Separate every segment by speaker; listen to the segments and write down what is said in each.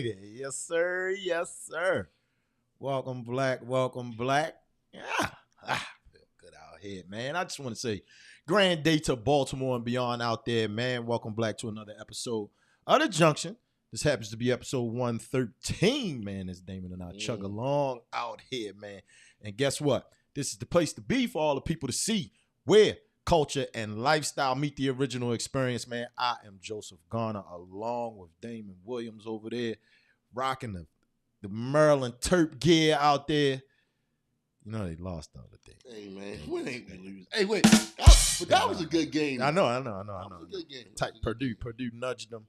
Speaker 1: baby. Yes, sir. Yes, sir. Welcome, Black. Welcome, Black. Yeah. Feel good out here, man. I just want to say grand day to Baltimore and beyond out there, man. Welcome, Black, to another episode of The Junction. This happens to be episode 113, man. It's Damon and I chug along out here, man. And guess what? This is the place to be for all the people to see where culture and lifestyle meet the original experience, man. I am Joseph Garner along with Damon Williams over there, rocking the Maryland Terp gear out there. You know they lost the other day.
Speaker 2: Hey, man, when ain't we lose? Hey, wait, that was a good game.
Speaker 1: I know.
Speaker 2: That was a good game.
Speaker 1: Purdue nudged them.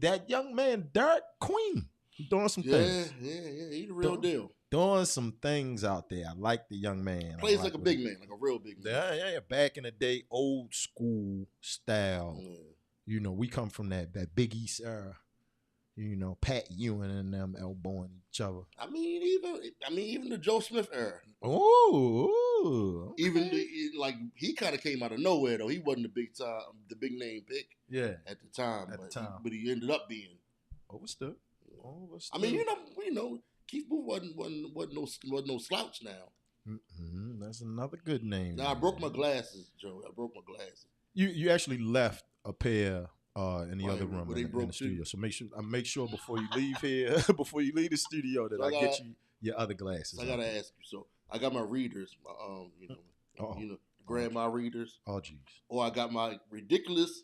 Speaker 1: That young man, Derek Queen, doing some things.
Speaker 2: Yeah, he's the real deal.
Speaker 1: Doing some things out there. I like the young man.
Speaker 2: Plays like a big man, like a real big man.
Speaker 1: Yeah. Back in the day, old school style. Yeah. You know, we come from that Big East era. You know, Pat Ewing and them elbowing each other.
Speaker 2: I mean, even the Joe Smith era.
Speaker 1: Oh, okay.
Speaker 2: Even he kind of came out of nowhere though. He wasn't the big name pick.
Speaker 1: Yeah,
Speaker 2: at the time. But he ended up being
Speaker 1: overstood.
Speaker 2: I mean, you know, Keith Booth wasn't no slouch now.
Speaker 1: That's another good name.
Speaker 2: Now I broke my glasses, Joe. I broke my glasses.
Speaker 1: You actually left a pair in the other room in the studio. So make sure before you leave here, before you leave the studio, that I get you your other glasses.
Speaker 2: So I gotta ask you. So I got my readers, grandma readers.
Speaker 1: Oh geez.
Speaker 2: Or I got my ridiculous.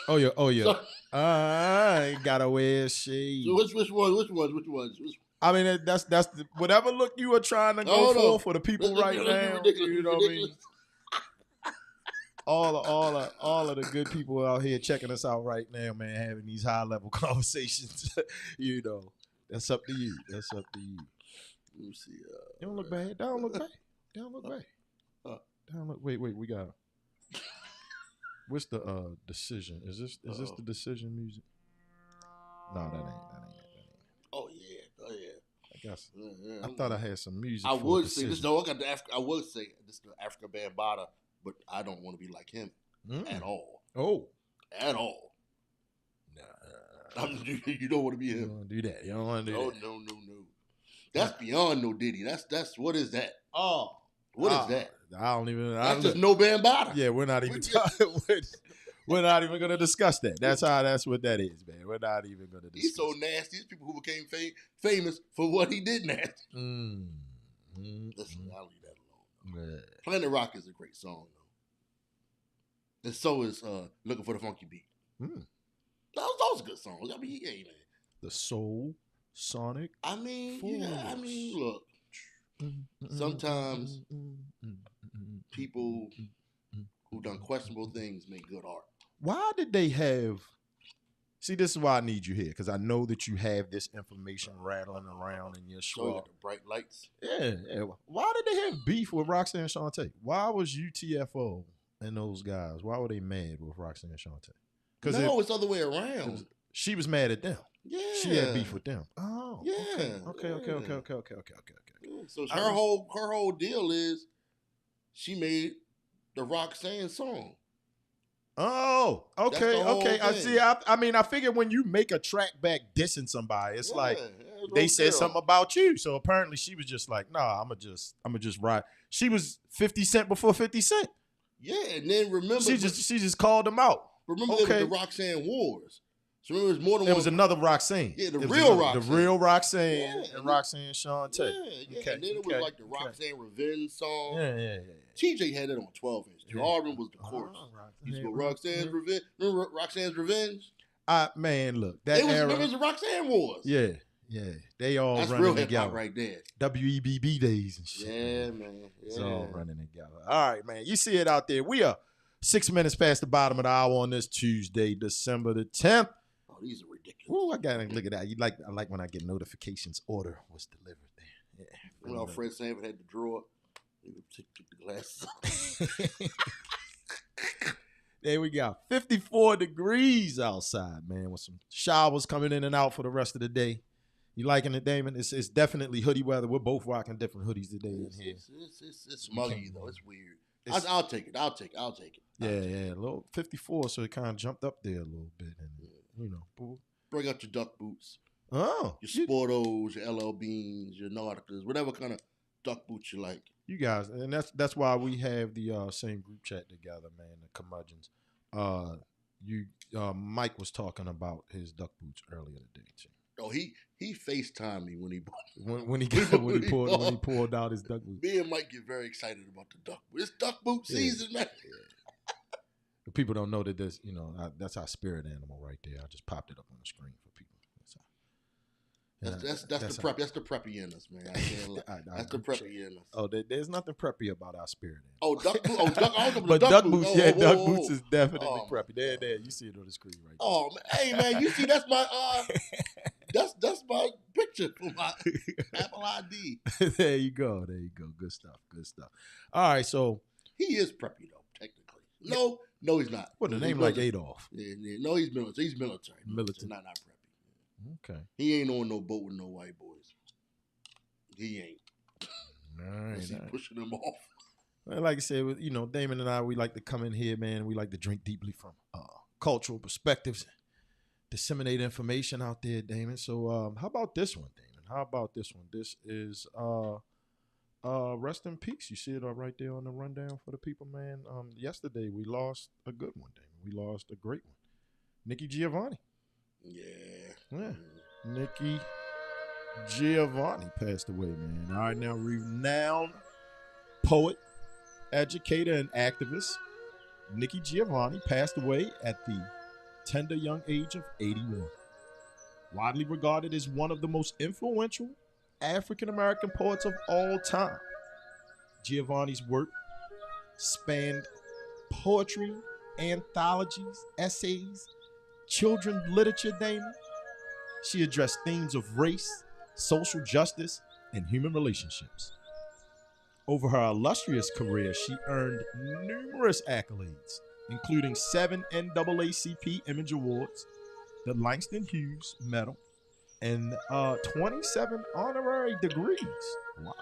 Speaker 1: Oh yeah. So, I gotta wear shades.
Speaker 2: So which ones?
Speaker 1: I mean, that's whatever look you are trying to go for the people right now. You know what I mean? All of the good people out here checking us out right now, man, having these high level conversations. You know, that's up to you. Let me see. You don't look bad. Don't look bad. Wait. We got. What's the decision? Is this the decision music? No, that ain't.
Speaker 2: Oh yeah.
Speaker 1: I guess. Yeah. I thought I had some music.
Speaker 2: I would say this. No, I would say this is the Africa Bambaataa, but I don't want to be like him at all.
Speaker 1: Oh,
Speaker 2: at all. Nah. You don't want to be him.
Speaker 1: You don't want to do that. You don't want to do that.
Speaker 2: No. That's beyond no Diddy. That's what is that?
Speaker 1: Oh.
Speaker 2: What is that?
Speaker 1: I don't even.
Speaker 2: That's just no Bambaataa.
Speaker 1: Yeah, we're not even talking. We're not even going to discuss that. That's what that is, man. We're not even going to discuss.
Speaker 2: He's so nasty. These people who became famous for what he did nasty. Listen, I'll leave that alone. Yeah. Planet Rock is a great song, though. And so is Looking for the Funky Beat. Those are good songs. I mean, yeah, man.
Speaker 1: The Soul Sonic.
Speaker 2: I mean, look. Sometimes people who done questionable things make good art.
Speaker 1: Why did they have... See, this is why I need you here, because I know that you have this information rattling around in your
Speaker 2: show. The bright lights.
Speaker 1: Yeah. Why did they have beef with Roxanne Shante? Why was UTFO and those guys, why were they mad with Roxanne Shante?
Speaker 2: No, it's the other way around.
Speaker 1: She was mad at them.
Speaker 2: Yeah.
Speaker 1: She had beef with them. Oh.
Speaker 2: Yeah.
Speaker 1: Okay.
Speaker 2: So her whole deal is she made the Roxanne song.
Speaker 1: Oh, okay. I see. I mean, I figured when you make a track back dissing somebody, it's like they said something about you. So apparently she was just like, nah, I'm gonna just ride. She was 50 Cent before 50 Cent.
Speaker 2: Yeah, and then remember
Speaker 1: she just called them out.
Speaker 2: Remember there was the Roxanne Wars. So remember it was more than
Speaker 1: one. There was another Roxanne.
Speaker 2: Yeah, the real Roxanne
Speaker 1: and Roxanne Shante.
Speaker 2: Yeah. Okay. And then it was like the Roxanne Revenge song.
Speaker 1: Yeah.
Speaker 2: TJ had it on 12-inch. Jarvin was the chorus. He's got Roxanne's Revenge. Remember Roxanne's Revenge?
Speaker 1: Man, look, that era.
Speaker 2: It was the Roxanne Wars.
Speaker 1: Yeah. They all
Speaker 2: That's
Speaker 1: running
Speaker 2: real
Speaker 1: together.
Speaker 2: Hip-hop right there.
Speaker 1: WEBB days and shit.
Speaker 2: Yeah, man. Yeah.
Speaker 1: It's all running together. All right, man. You see it out there. We are 6 minutes past the bottom of the hour on this Tuesday, December the 10th.
Speaker 2: Oh, these are ridiculous.
Speaker 1: Ooh, I gotta look at that. I like when I get notifications. Order was delivered there. Yeah.
Speaker 2: You know, Fred Sanford had the drawer. He took the glasses off.
Speaker 1: There we go. 54 degrees outside, man, with some showers coming in and out for the rest of the day. You liking it, Damon? It's definitely hoodie weather. We're both rocking different hoodies today in here.
Speaker 2: It's muggy, though. It's weird. I'll take it.
Speaker 1: Yeah, a little 54, so it kind of jumped up there a little bit. And
Speaker 2: Bring out your duck boots.
Speaker 1: Oh.
Speaker 2: Your Sportos, your LL Beans, your Nauticas, whatever kind of duck boots you like.
Speaker 1: You guys, and that's why we have the same group chat together, man, the curmudgeons. Mike was talking about his duck boots earlier today, too.
Speaker 2: Oh, he FaceTimed me when he
Speaker 1: pulled out his duck boots.
Speaker 2: Me and Mike get very excited about the duck boots. It's duck boot season, man.
Speaker 1: Yeah. People don't know that this, that's our spirit animal right there. I just popped it up on the screen for people.
Speaker 2: That's the preppy in us, man. I can't lie. That's the preppy in us.
Speaker 1: Oh, there's nothing preppy about our spirit animal.
Speaker 2: Oh, duck boots.
Speaker 1: But duck boots, duck boots is definitely preppy. There, you see it on the screen right there.
Speaker 2: Oh, man. Hey, man, you see that's my that's my picture for my Apple ID.
Speaker 1: There you go. Good stuff. All right, so
Speaker 2: he is preppy though, technically. No, he's not.
Speaker 1: What a name like Adolf?
Speaker 2: Yeah. No, he's military. He's military. Not preppy.
Speaker 1: Okay.
Speaker 2: He ain't on no boat with no white boys. He ain't.
Speaker 1: All right.
Speaker 2: He pushing them off.
Speaker 1: Well, like I said, Damon and I, we like to come in here, man. We like to drink deeply from cultural perspectives, disseminate information out there, Damon. So how about this one, Damon? How about this one? This is rest in peace. You see it right there on the rundown for the people, man. Yesterday we lost a good one, Damon. We lost a great one. Nikki Giovanni. Yeah. Nikki Giovanni passed away, man. All right, now renowned poet, educator, and activist Nikki Giovanni passed away at the tender young age of 81. Widely regarded as one of the most influential African-American poets of all time, Giovanni's work spanned poetry, anthologies, essays, children's literature, Damon. She addressed themes of race, social justice, and human relationships. Over her illustrious career, she earned numerous accolades, including 7 NAACP Image Awards, the Langston Hughes Medal, and 27 honorary degrees. Wow.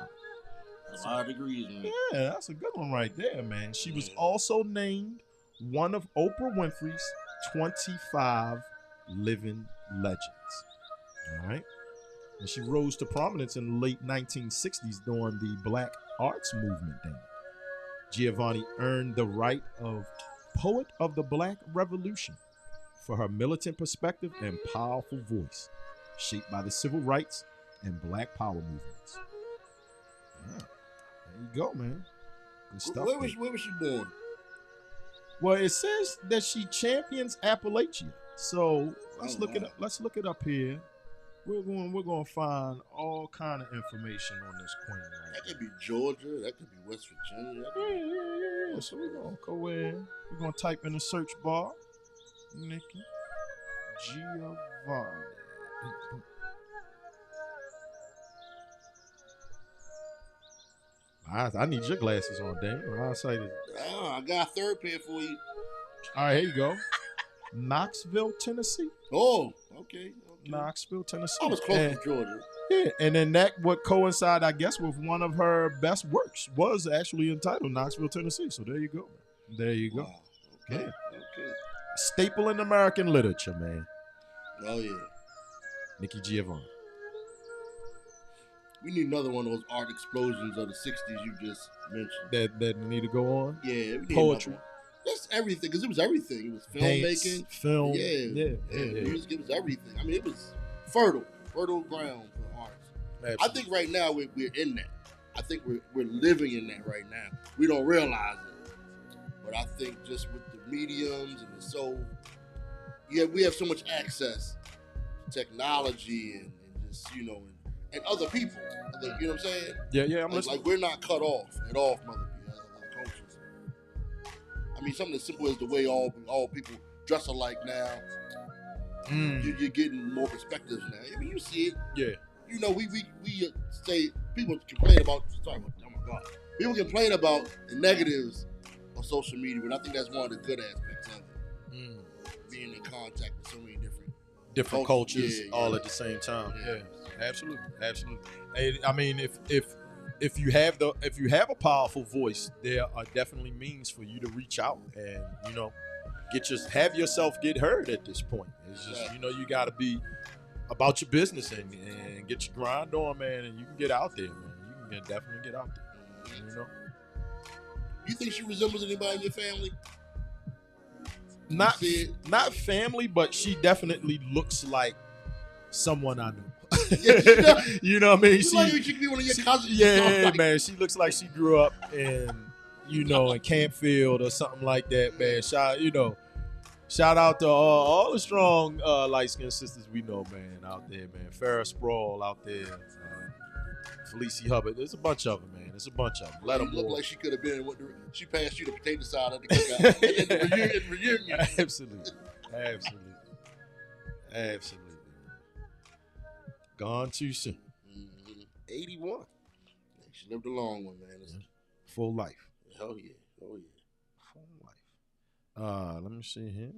Speaker 2: That's a lot of degrees, man.
Speaker 1: Yeah, that's a good one right there, man. She was also named one of Oprah Winfrey's 25 living legends. All right. And she rose to prominence in the late 1960s during the Black Arts Movement. Giovanni earned the right of Poet of the Black Revolution for her militant perspective and powerful voice, shaped by the civil rights and Black Power movements. Yeah. There you go, man. Good stuff.
Speaker 2: Where was she born?
Speaker 1: Well, it says that she champions Appalachia. So let's look it up. Let's look it up here. We're going to find all kind of information on this queen. Right
Speaker 2: That could be Georgia. That could be West Virginia.
Speaker 1: Yeah. So we're going to go in. We're going to type in the search bar, Nikki Giovanni. I need your glasses on, Damon.
Speaker 2: I got a third pair for you.
Speaker 1: All right, here you go. Knoxville, Tennessee.
Speaker 2: Oh, okay.
Speaker 1: Knoxville, Tennessee.
Speaker 2: I was close to Georgia.
Speaker 1: Yeah, and then that would coincide, I guess, with one of her best works was actually entitled Knoxville, Tennessee. So there you go. There you go.
Speaker 2: Wow. Okay.
Speaker 1: Yeah.
Speaker 2: Okay.
Speaker 1: Staple in American literature, man.
Speaker 2: Oh, yeah.
Speaker 1: Nikki Giovanni.
Speaker 2: We need another one of those art explosions of the 60s you just mentioned.
Speaker 1: That need to go on?
Speaker 2: Yeah. We need
Speaker 1: Poetry.
Speaker 2: That's everything, because it was everything. It was filmmaking.
Speaker 1: Film.
Speaker 2: Yeah. Music, it was everything. I mean, it was fertile ground for artists.
Speaker 1: Absolutely.
Speaker 2: I think right now we're in that. I think we're living in that right now. We don't realize it. But I think just with the mediums and we have so much access to technology and just, and other people. You know what I'm saying?
Speaker 1: Yeah, I'm listening.
Speaker 2: Like we're not cut off at all from other cultures. I mean, something as simple as the way all people dress alike now. You're getting more perspectives now. I mean, you see it.
Speaker 1: Yeah.
Speaker 2: We say people complain about. Sorry, oh my God. People complain about the negatives of social media, but I think that's one of the good aspects of it. Being in contact with so many different
Speaker 1: cultures all at the same time. Yeah. Absolutely. And, I mean, if you have a powerful voice, there are definitely means for you to reach out and have yourself get heard at this point. It's just, you got to be about your business and get your grind on, man, and you can get out there, man. You can definitely get out there.
Speaker 2: You think she resembles anybody in your family?
Speaker 1: Not family, but she definitely looks like someone I know. You know what I mean?
Speaker 2: She could be one of your cousins.
Speaker 1: Yeah, man. She looks like she grew up in Campfield or something like that, man. Shout out to all the strong light-skinned sisters we know, man, out there, man. Farrah Sproul out there. Felicia Hubbard. There's a bunch of them, man. There's a bunch of them. Let them
Speaker 2: look like she could have been. She passed you the potato salad at the cookout. And the reunion.
Speaker 1: Absolutely. Gone too soon. 81.
Speaker 2: She lived a long one, man.
Speaker 1: Full life.
Speaker 2: Oh yeah. Full
Speaker 1: life. Let me see here.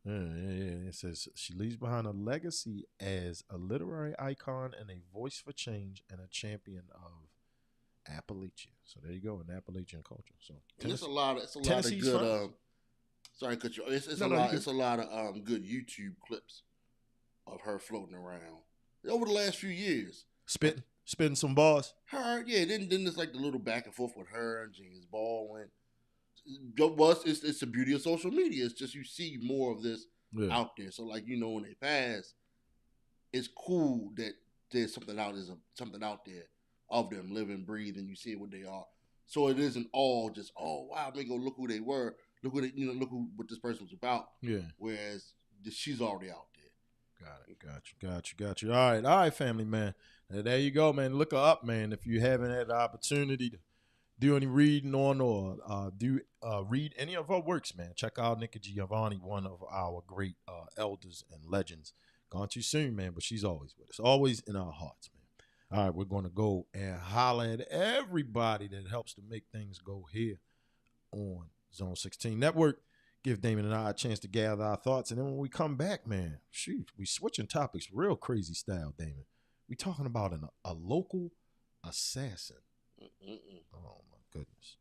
Speaker 1: Yeah. It says she leaves behind a legacy as a literary icon and a voice for change and a champion of Appalachia. So there you go, in Appalachian culture. So
Speaker 2: it's a lot of good. Sorry, cut you. It's a lot of good YouTube clips of her floating around over the last few years.
Speaker 1: Spitting some bars.
Speaker 2: Her, yeah. Then there's like the little back and forth with her and James Baldwin. It's the beauty of social media. It's just you see more of this out there. So like when they pass, it's cool that there's something out there of them living, breathing. You see what they are. So it isn't all just wow, let me go look who they were. Look what what this person was about. Yeah. Whereas she's already out there.
Speaker 1: Got you. All right, family, man. There you go, man. Look her up, man. If you haven't had the opportunity to do any reading on or read any of her works, man, check out Nika Giovanni, one of our great elders and legends. Gone too soon, man, but she's always with us, always in our hearts, man. All right, we're going to go and holler at everybody that helps to make things go here on Zone 16 Network. Give Damon and I a chance to gather our thoughts, and then when we come back, man, we switching topics real crazy style, Damon. We talking about a local assassin. Oh, my goodness.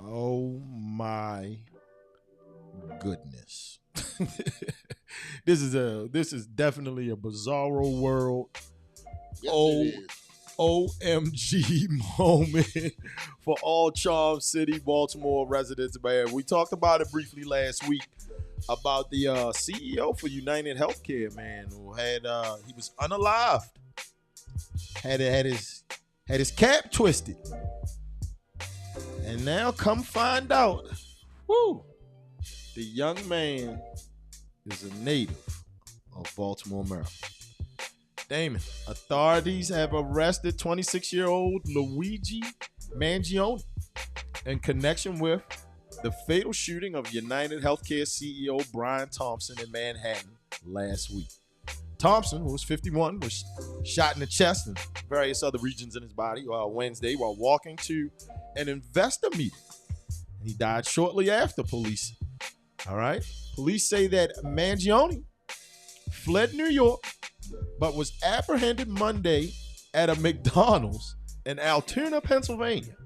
Speaker 1: Oh my goodness. This is definitely a bizarro world.
Speaker 2: Yes,
Speaker 1: OMG moment for all Charm City, Baltimore residents, man. We talked about it briefly last week about the CEO for United Healthcare, man, who he was unalived. Had his cap twisted. And now come find out, the young man is a native of Baltimore, Maryland. Damon, authorities have arrested 26-year-old Luigi Mangione in connection with the fatal shooting of United Healthcare CEO Brian Thompson in Manhattan last week. Thompson, who was 51, was shot in the chest and various other regions in his body Wednesday while walking to an investor meeting. And he died shortly after, police. All right. Police say that Mangione fled New York, but was apprehended Monday at a McDonald's in Altoona, Pennsylvania.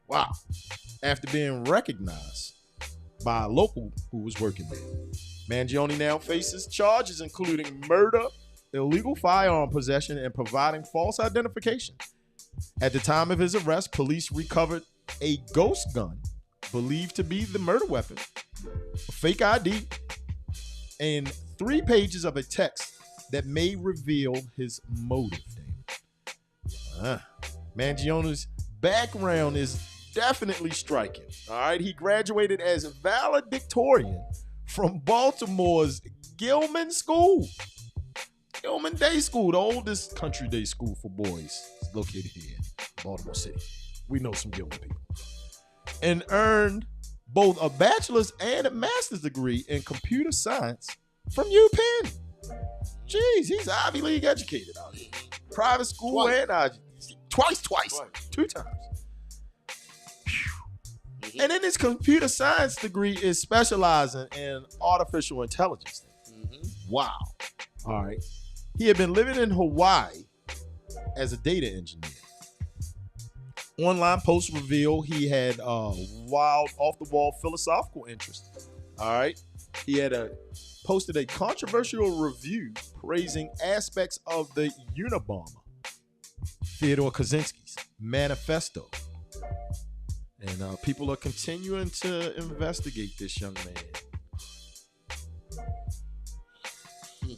Speaker 1: Wow. After being recognized by a local who was working there. Mangione now faces charges including murder illegal firearm possession and providing false identification. At the time of his arrest, police recovered a ghost gun believed to be the murder weapon, a fake ID, and 3 pages of a text that may reveal his motive. Mangione's background is definitely striking. All right, he graduated as a valedictorian from Baltimore's Gilman School. Gilman Day School, the oldest country day school for boys, is located here in Baltimore City. We know some Gilman people. And earned both a bachelor's and a master's degree in computer science from UPenn. Jeez, he's Ivy League educated out here. Private school twice, 2 times. Mm-hmm. And then his computer science degree is specializing in artificial intelligence. Mm-hmm. Wow. All right. He had been living in Hawaii as a data engineer. Online posts reveal he had wild, off-the-wall philosophical interests. All right. He had posted a controversial review praising aspects of the Unabomber, Theodore Kaczynski's manifesto. And people are continuing to investigate this young man.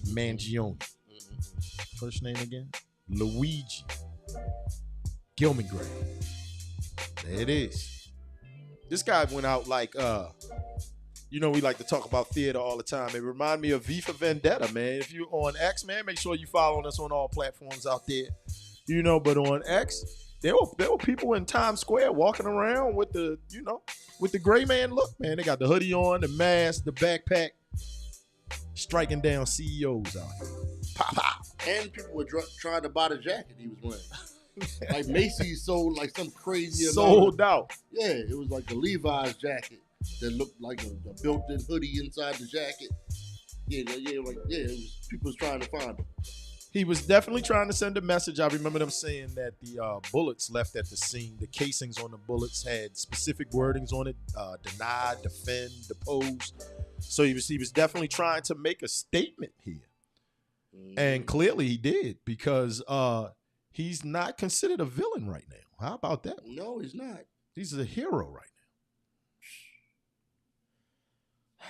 Speaker 1: Mangione. First name again? Luigi Gilmingray. There it is. This guy went out like, we like to talk about theater all the time. It reminded me of V for Vendetta, man. If you're on X, man, make sure you follow us on all platforms out there. But on X, there were people in Times Square walking around with the gray man look, man. They got the hoodie on, the mask, the backpack, striking down CEOs out here. Pop, pop.
Speaker 2: And people were trying to buy the jacket he was wearing. Like Macy's sold like some crazy amount.
Speaker 1: Sold out.
Speaker 2: Yeah, it was like a Levi's jacket that looked like a built-in hoodie inside the jacket. It was people was trying to find him.
Speaker 1: He was definitely trying to send a message. I remember them saying that the bullets left at the scene, the casings on the bullets had specific wordings on it: deny, defend, depose. So he was definitely trying to make a statement here, and clearly he did, because he's not considered a villain right now. How about that?
Speaker 2: No, he's not.
Speaker 1: He's a hero right now.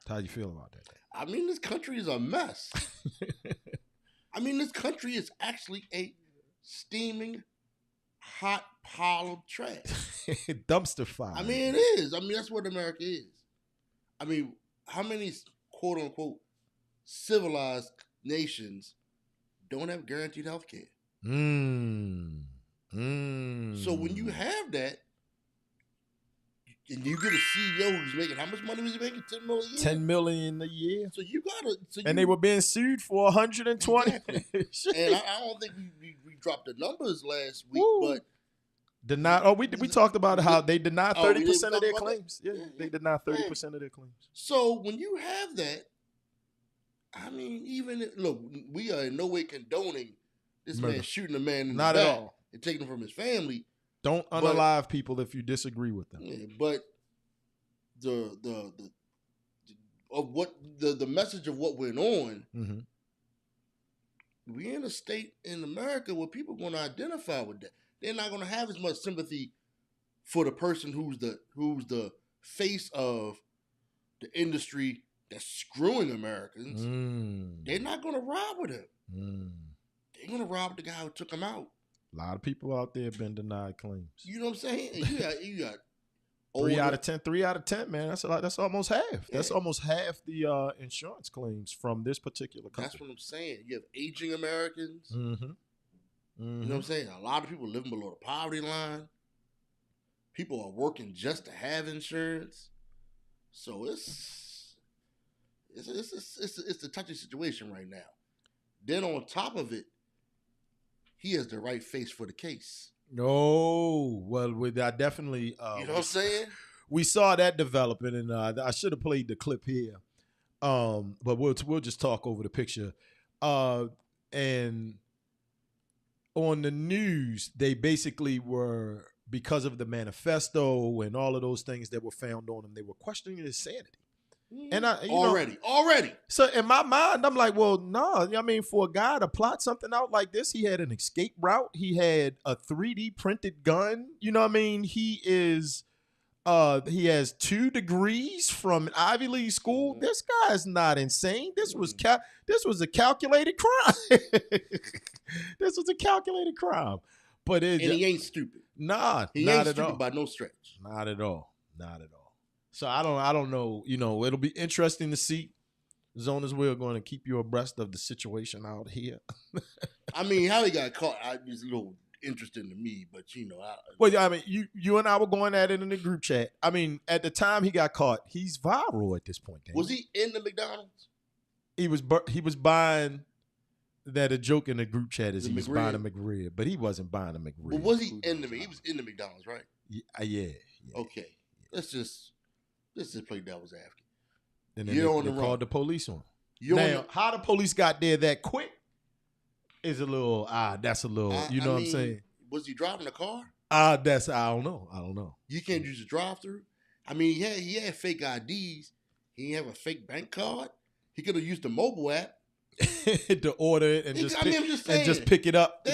Speaker 1: How you feel about that?
Speaker 2: I mean, this country is a mess. I mean, this country is actually a steaming, hot pile of trash.
Speaker 1: Dumpster fire.
Speaker 2: I mean, it is. I mean, that's what America is. I mean, how many quote unquote civilized nations don't have guaranteed health care? So when you have that, and you get a CEO who's making, how much money was he making? $10 million a year? $10
Speaker 1: million a year.
Speaker 2: So you gotta.
Speaker 1: And they were being sued for 120.
Speaker 2: Exactly. And I don't think we dropped the numbers last week, but
Speaker 1: we talked about how they denied 30% of their claims. Yeah, they denied 30% of their claims.
Speaker 2: So when you have that, I mean, look, we are in no way condoning this man shooting a man in the back
Speaker 1: at all,
Speaker 2: and taking him from his family.
Speaker 1: Don't unalive people if you disagree with them.
Speaker 2: Yeah, but the message of what went on, we in a state in America where people are going to identify with that. They're not going to have as much sympathy for the person who's the face of the industry that's screwing Americans. They're not going to ride with him. They're going to rob the guy who took him out.
Speaker 1: A lot of people out there have been denied claims.
Speaker 2: You know what I'm saying? You got
Speaker 1: 3 out of 10. 3 out of 10, man. That's a lot. That's almost half. Yeah. That's almost half the insurance claims from this particular company.
Speaker 2: That's what I'm saying. You have aging Americans. You know what I'm saying? A lot of people living below the poverty line. People are working just to have insurance. So it's a touchy situation right now. Then on top of it, he has the right face for the case.
Speaker 1: No, well, I definitely.
Speaker 2: You know what I'm saying?
Speaker 1: We saw that developing, and I should have played the clip here, but we'll just talk over the picture. And on the news, they basically were, because of the manifesto and all of those things that were found on him, they were questioning his sanity. And
Speaker 2: already.
Speaker 1: So in my mind, I'm like, well, no. I mean, for a guy to plot something out like this, he had an escape route. He had a 3D printed gun. You know what I mean? He has 2 degrees from an Ivy League school. This guy is not insane. This was a calculated crime. This was a calculated crime. But
Speaker 2: he ain't stupid.
Speaker 1: Nah,
Speaker 2: he
Speaker 1: not
Speaker 2: ain't
Speaker 1: at
Speaker 2: stupid
Speaker 1: all.
Speaker 2: by no stretch.
Speaker 1: Not at all. So I don't know. You know, it'll be interesting to see. Zonas, we're going to keep you abreast of the situation out here.
Speaker 2: I mean, how he got caught is a little interesting to me, but
Speaker 1: well, I mean, you and I were going at it in the group chat. I mean, at the time he got caught, he's viral at this point.
Speaker 2: Was he in the McDonald's?
Speaker 1: He was buying. That a joke in the group chat is he was buying a McRib, but he wasn't buying a McRib.
Speaker 2: But was he in the? He was in the McDonald's, right?
Speaker 1: Yeah.
Speaker 2: Okay, let's just play devil's advocate.
Speaker 1: And then they called the police on him. Now, how the police got there that quick is a little that's a little. You know what I'm saying?
Speaker 2: Was he driving a car?
Speaker 1: I don't know.
Speaker 2: You can't use a drive-through. I mean, he had fake IDs. He didn't have a fake bank card. He could have used the mobile app.
Speaker 1: To order it and just pick it up.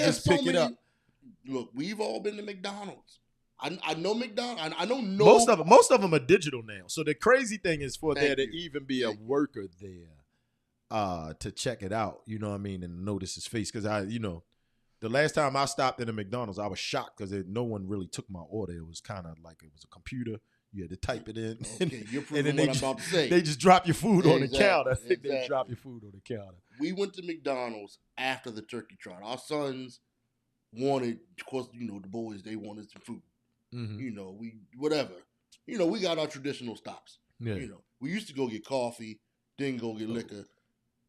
Speaker 2: Look, we've all been to McDonald's. I know McDonald's. I know
Speaker 1: most of them are digital now. So the crazy thing is for there to even be a worker there to check it out. You know what I mean, and notice his face because the last time I stopped at a McDonald's, I was shocked because no one really took my order. It was kind of like it was a computer. You had to type it in.
Speaker 2: Okay, you're proving what I'm about to say.
Speaker 1: They just drop your food on the counter. They drop your food on the counter.
Speaker 2: We went to McDonald's after the turkey trot. Our sons wanted, of course, the boys, they wanted some food. Mm-hmm. We got our traditional stops. Yeah. We used to go get coffee, then go get liquor.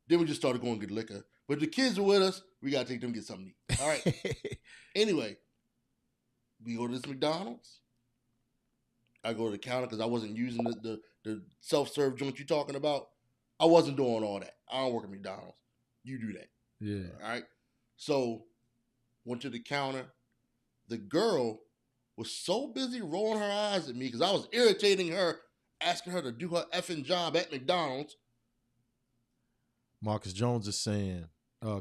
Speaker 2: Then we just started going to get liquor. But the kids are with us. We got to take them get something to eat. All right. Anyway, we go to this McDonald's. I go to the counter because I wasn't using the self-serve joint you're talking about. I wasn't doing all that. I don't work at McDonald's. You do that.
Speaker 1: Yeah.
Speaker 2: All right. So, went to the counter. The girl was so busy rolling her eyes at me because I was irritating her, asking her to do her effing job at McDonald's.
Speaker 1: Marcus Jones is saying,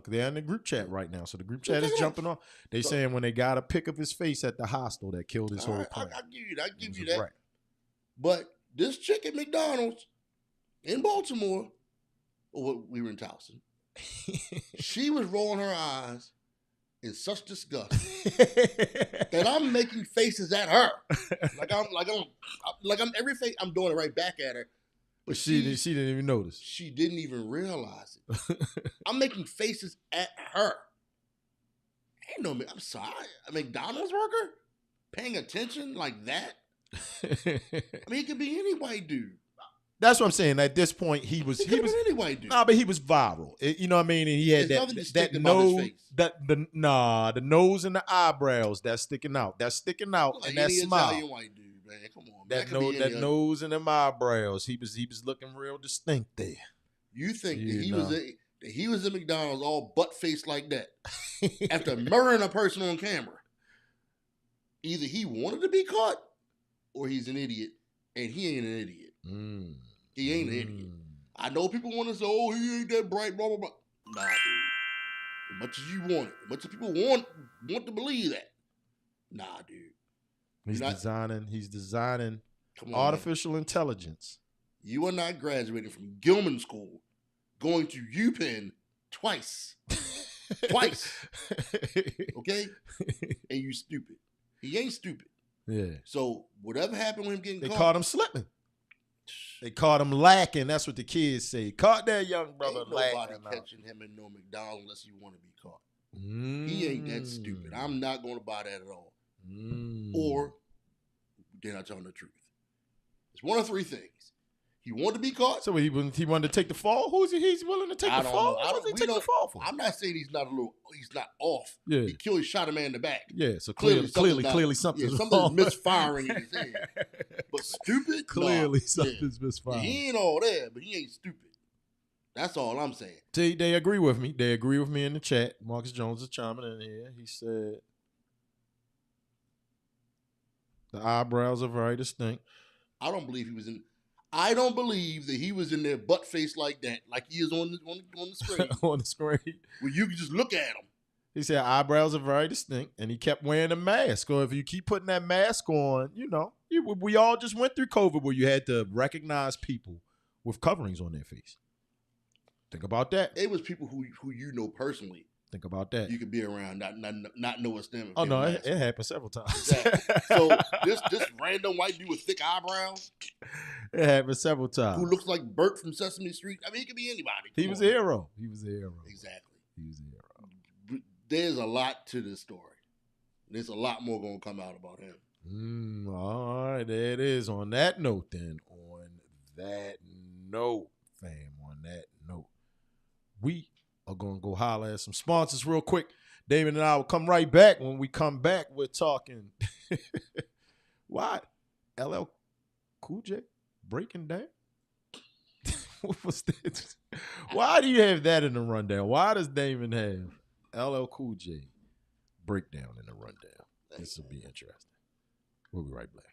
Speaker 1: they're in the group chat right now, so the group chat is jumping off. They saying when they got a pic of his face at the hostel that killed his whole plan.
Speaker 2: I give you that. Right. But this chick at McDonald's in Baltimore, we were in Towson, she was rolling her eyes in such disgust that I'm making faces at her, like I'm every face I'm doing it right back at her.
Speaker 1: But she didn't even notice.
Speaker 2: She didn't even realize it. I'm making faces at her. I'm sorry, a McDonald's worker paying attention like that. I mean, it could be any white dude.
Speaker 1: That's what I'm saying. At this point, he was
Speaker 2: any white dude.
Speaker 1: Nah, but he was viral. You know what I mean? And he had that nose, the nose and the eyebrows that's sticking out. That's sticking out,
Speaker 2: like
Speaker 1: and that smile.
Speaker 2: Italian white dude, man. Come on,
Speaker 1: that nose and them eyebrows. He was looking real distinct there.
Speaker 2: You think that he was at McDonald's all butt faced like that after murdering a person on camera? Either he wanted to be caught, or he's an idiot, and he ain't an idiot. He ain't an idiot. I know people want to say, "Oh, he ain't that bright," blah blah blah. Nah, dude. As much as you want it, as much as people want to believe that. Nah, dude.
Speaker 1: He's designing artificial intelligence.
Speaker 2: You are not graduating from Gilman School, going to UPenn twice. Twice. Okay? And you stupid. He ain't stupid.
Speaker 1: Yeah.
Speaker 2: So whatever happened with him getting caught.
Speaker 1: They caught him slipping. They caught him lacking. That's what the kids say. Caught that young brother lacking.
Speaker 2: Ain't nobody catching him in no McDonald's unless you want to be caught. He ain't that stupid. I'm not going to buy that at all. Or they're not telling the truth. It's one of 3 things. He wanted to be caught.
Speaker 1: So he wanted to take the fall? He's willing to take the fall? Who's he taking the fall for?
Speaker 2: I'm not saying he's not off.
Speaker 1: Yeah.
Speaker 2: He shot a man in the back.
Speaker 1: Yeah, so clearly something's
Speaker 2: misfiring in his head. But stupid?
Speaker 1: Clearly something's misfiring.
Speaker 2: He ain't all there, but he ain't stupid. That's all I'm saying.
Speaker 1: See, they agree with me. They agree with me in the chat. Marcus Jones is chiming in here. He said, the eyebrows are very distinct.
Speaker 2: I don't believe he was in... I don't believe that he was in there butt face like that, like he is on the screen.
Speaker 1: On the screen.
Speaker 2: Where you can just look at him.
Speaker 1: He said eyebrows are very distinct, and he kept wearing a mask. Or if you keep putting that mask on, we all just went through COVID where you had to recognize people with coverings on their face. Think about that.
Speaker 2: It was people who you know personally.
Speaker 1: Think about that.
Speaker 2: You could be around, not know it's them.
Speaker 1: Oh no, it happened several times.
Speaker 2: Exactly. So this random white dude with thick eyebrows.
Speaker 1: It happened several times.
Speaker 2: Who looks like Bert from Sesame Street. I mean, he could be anybody.
Speaker 1: He was a hero. He was a hero.
Speaker 2: Exactly.
Speaker 1: He was a hero.
Speaker 2: There's a lot to this story. There's a lot more going to come out about him.
Speaker 1: All right, there it is. On that note, then. On that note, fam. On that note. We are going to go holler at some sponsors real quick. Damon and I will come right back. When we come back, we're talking. Why? LL Cool J breaking down? What was this? Why do you have that in the rundown? Why does Damon have LL Cool J breakdown in the rundown? This will be interesting. We'll be right back.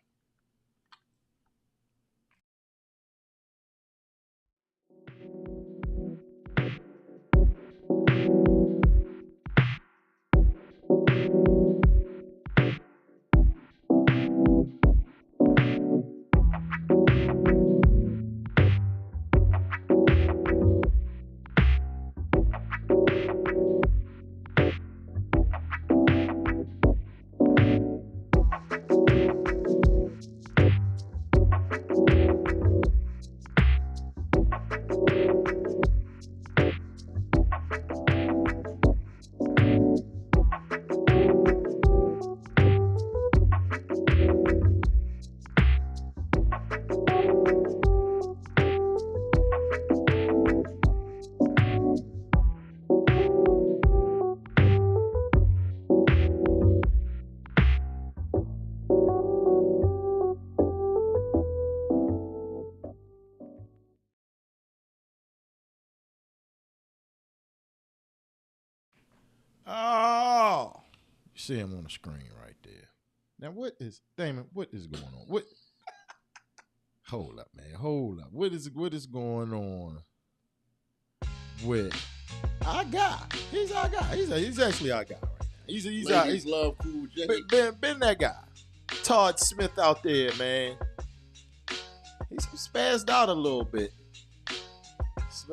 Speaker 1: Oh, you see him on the screen right there. Now, Damon? What is going on? What? Hold up, man. Hold up. What is going on with our guy? He's our guy. He's actually our guy right now. He's
Speaker 2: Love Cool J.
Speaker 1: Been that guy. Todd Smith out there, man. He's spazzed out a little bit.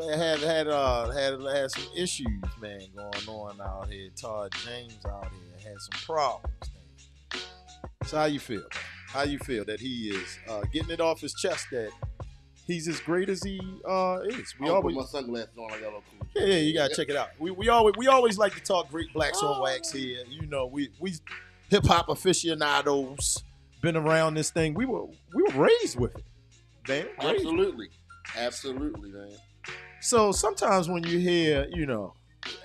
Speaker 1: Had some issues, man, going on out here. Todd James out here had some problems. Man. So how you feel? How you feel that he is getting it off his chest that he's as great as he is?
Speaker 2: We always put my sunglasses on like LL Cool J.
Speaker 1: Yeah, you gotta check it out. We always like to talk great blacks on wax here. You know, we hip hop aficionados been around this thing. We were raised with it, man.
Speaker 2: Absolutely, man.
Speaker 1: So sometimes when you hear,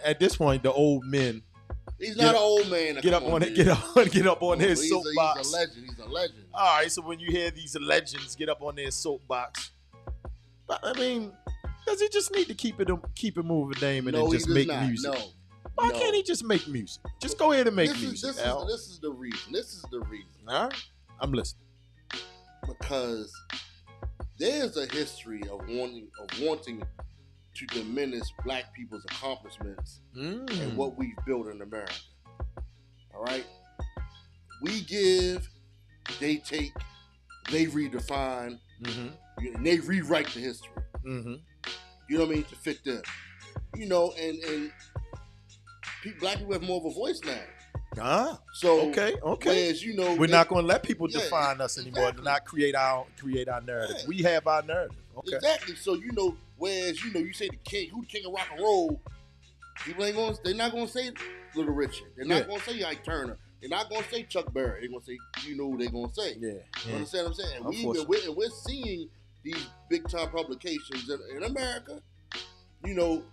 Speaker 1: at this point, the old men.
Speaker 2: He's not an old man.
Speaker 1: Get up on his soapbox.
Speaker 2: He's a legend.
Speaker 1: All right, so when you hear these legends get up on their soapbox, I mean, does he just need to keep it moving, Damon, and just make music?
Speaker 2: No.
Speaker 1: Why can't he just make music? Just go ahead and make music.
Speaker 2: This is the reason.
Speaker 1: All right, I'm listening.
Speaker 2: Because there's a history of wanting to diminish black people's accomplishments and what we've built in America. All right? We give, they take, they redefine, and they rewrite the history.
Speaker 1: Mm-hmm.
Speaker 2: You know what I mean? To fit them. And black people have more of a voice now. So
Speaker 1: okay.
Speaker 2: Whereas,
Speaker 1: we're not going to let people define us anymore. Exactly. To not create our narrative. Yeah. We have our narrative. Okay.
Speaker 2: Exactly. So whereas you say the king, who the king of rock and roll, people they're not gonna say Little Richard. They're not gonna say Ike Turner. They're not gonna say Chuck Berry. They're gonna say, who they're gonna say.
Speaker 1: Yeah.
Speaker 2: You understand what I'm saying? We're seeing these big time publications in America.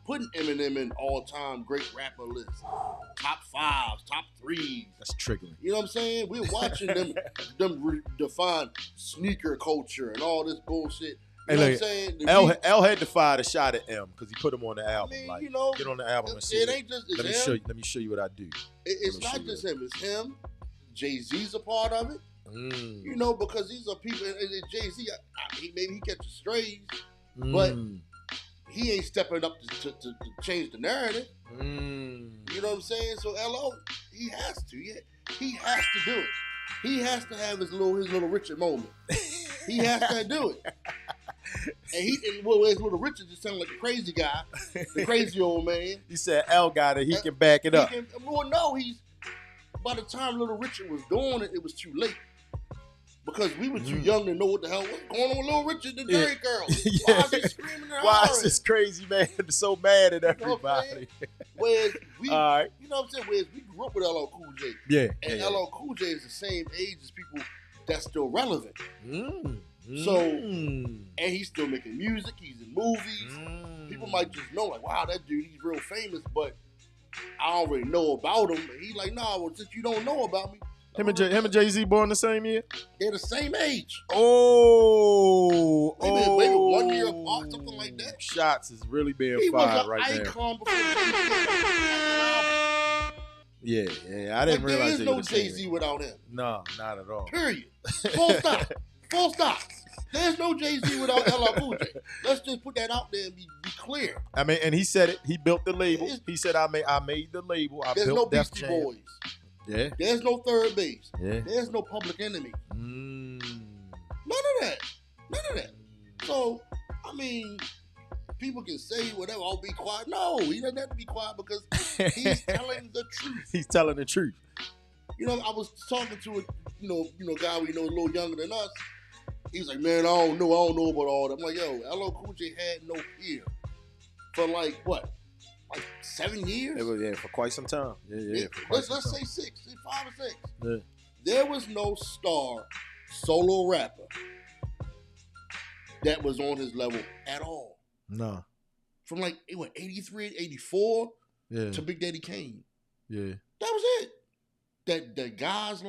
Speaker 2: Putting Eminem in all-time great rapper lists, top 5s, top 3s.
Speaker 1: That's triggering.
Speaker 2: You know what I'm saying? We're watching them define sneaker culture and all this bullshit. You know what I'm saying?
Speaker 1: L had defied a shot at M because he put him on the album. Get on the album and see.
Speaker 2: It ain't just
Speaker 1: let me show you what I do.
Speaker 2: It's not just him. It's him. Jay-Z's a part of it. You know, because these are people, and Jay-Z, maybe he catches strays, but he ain't stepping up to change the narrative. You know what I'm saying? So LO, he has to. He has to do it. He has to have his little Richard moment. He has to do it. And whereas Little Richard just sounded like a crazy guy, the crazy old man.
Speaker 1: He said L got it. He can back it up.
Speaker 2: By the time Little Richard was doing it, it was too late. Because we were too young to know what the hell was going on with Little Richard, the Dairy Girl. Why is he screaming and
Speaker 1: Why
Speaker 2: hollering?
Speaker 1: is this crazy man so mad at everybody?
Speaker 2: Whereas we,
Speaker 1: All right.
Speaker 2: you know what I'm saying? Whereas we grew up with LL Cool J.
Speaker 1: Yeah.
Speaker 2: And LL Cool J is the same age as people that's still relevant. So, and he's still making music. He's in movies. People might just know, like, wow, that dude, he's real famous, but I already know about him. And he's like, nah, well, since you don't know about me.
Speaker 1: Him and Jay-Z born the same year?
Speaker 2: They're the same age.
Speaker 1: Oh.
Speaker 2: Maybe 1 year apart, something like that.
Speaker 1: Shots is really being fired right now.
Speaker 2: He was an icon before
Speaker 1: Yeah. I didn't realize
Speaker 2: there is no Jay-Z without him.
Speaker 1: No, not at all.
Speaker 2: Period. Full stop. Full stop. There's no Jay-Z without LL Cool J. Let's just put that out there and be clear.
Speaker 1: I mean, and he said it. He built the label. He said, I made the label.
Speaker 2: There's no Beastie Boys.
Speaker 1: Yeah.
Speaker 2: There's no Third Base.
Speaker 1: Yeah.
Speaker 2: There's no Public Enemy. None of that. So, I mean, people can say whatever, I'll be quiet. No, he doesn't have to be quiet because he's telling the truth.
Speaker 1: He's telling the truth.
Speaker 2: You know, I was talking to a guy we know a little younger than us. He was like, man, I don't know about all that. I'm like, yo, LL Cool J had no peer for like 7 years?
Speaker 1: For quite some time. Yeah.
Speaker 2: Let's say 6, 5 or 6.
Speaker 1: Yeah.
Speaker 2: There was no star solo rapper that was on his level at all.
Speaker 1: No.
Speaker 2: From 83, 84 to Big Daddy Kane.
Speaker 1: Yeah.
Speaker 2: That was it. That guys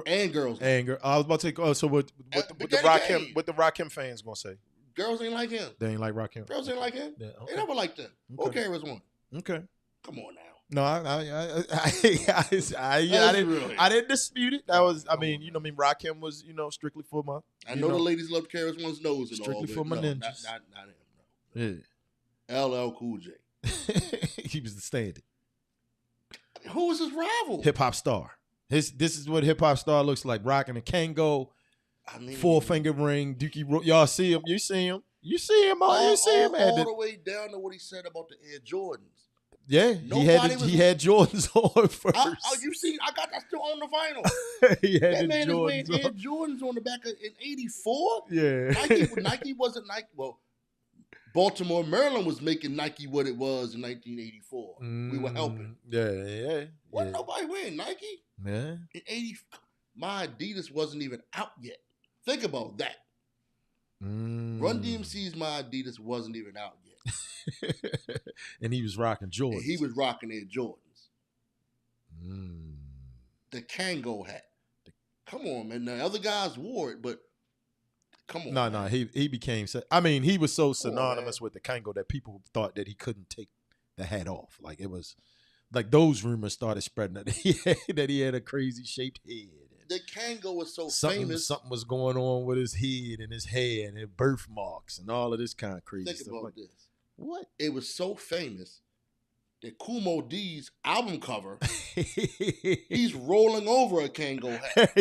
Speaker 2: and girls.
Speaker 1: I was about to say, so what the Rakim fans gonna say?
Speaker 2: Girls ain't like him.
Speaker 1: They ain't like Rakim.
Speaker 2: Girls ain't like him.
Speaker 1: Yeah, okay.
Speaker 2: They never liked him.
Speaker 1: Okay.
Speaker 2: Okay, was one.
Speaker 1: Okay.
Speaker 2: Come on now.
Speaker 1: No, I didn't dispute it. That was, Rakim was, strictly for my.
Speaker 2: I know the ladies love Karis One's nose and
Speaker 1: strictly
Speaker 2: all,
Speaker 1: for my ninjas.
Speaker 2: Not him. No.
Speaker 1: Yeah.
Speaker 2: LL Cool J.
Speaker 1: He was the standard.
Speaker 2: Who was his rival?
Speaker 1: Hip hop star. This is what hip hop star looks like. Rocking a Kango, 4-finger ring, Dookie. Y'all see him? You see him? You see him? All
Speaker 2: the way down to what he said about the Air Jordans.
Speaker 1: Yeah, he had Jordans on first.
Speaker 2: You seen? I got that still on the vinyl.
Speaker 1: He had
Speaker 2: that man
Speaker 1: Jordans
Speaker 2: is wearing Air Jordans on the back in '84.
Speaker 1: Yeah,
Speaker 2: Nike wasn't Nike. Well, Baltimore, Maryland was making Nike what it was in 1984. We were helping.
Speaker 1: Yeah.
Speaker 2: Wasn't nobody wearing Nike?
Speaker 1: Yeah.
Speaker 2: In '80, my Adidas wasn't even out yet. Think about that. Run DMC's My Adidas wasn't even out yet.
Speaker 1: And he was rocking Jordans.
Speaker 2: And he was rocking Air Jordans. The Kango hat. Come on, man. The other guys wore it, but come on.
Speaker 1: No. He became. He was so synonymous with the Kango that people thought that he couldn't take the hat off. Like it was, like those rumors started spreading that he had a crazy shaped head.
Speaker 2: The Kango was so famous.
Speaker 1: Something was going on with his head and his hair and his birthmarks and all of this kind of crazy stuff.
Speaker 2: Think about this.
Speaker 1: What?
Speaker 2: It was so famous that Kumo D's album cover, he's rolling over a Kango hat.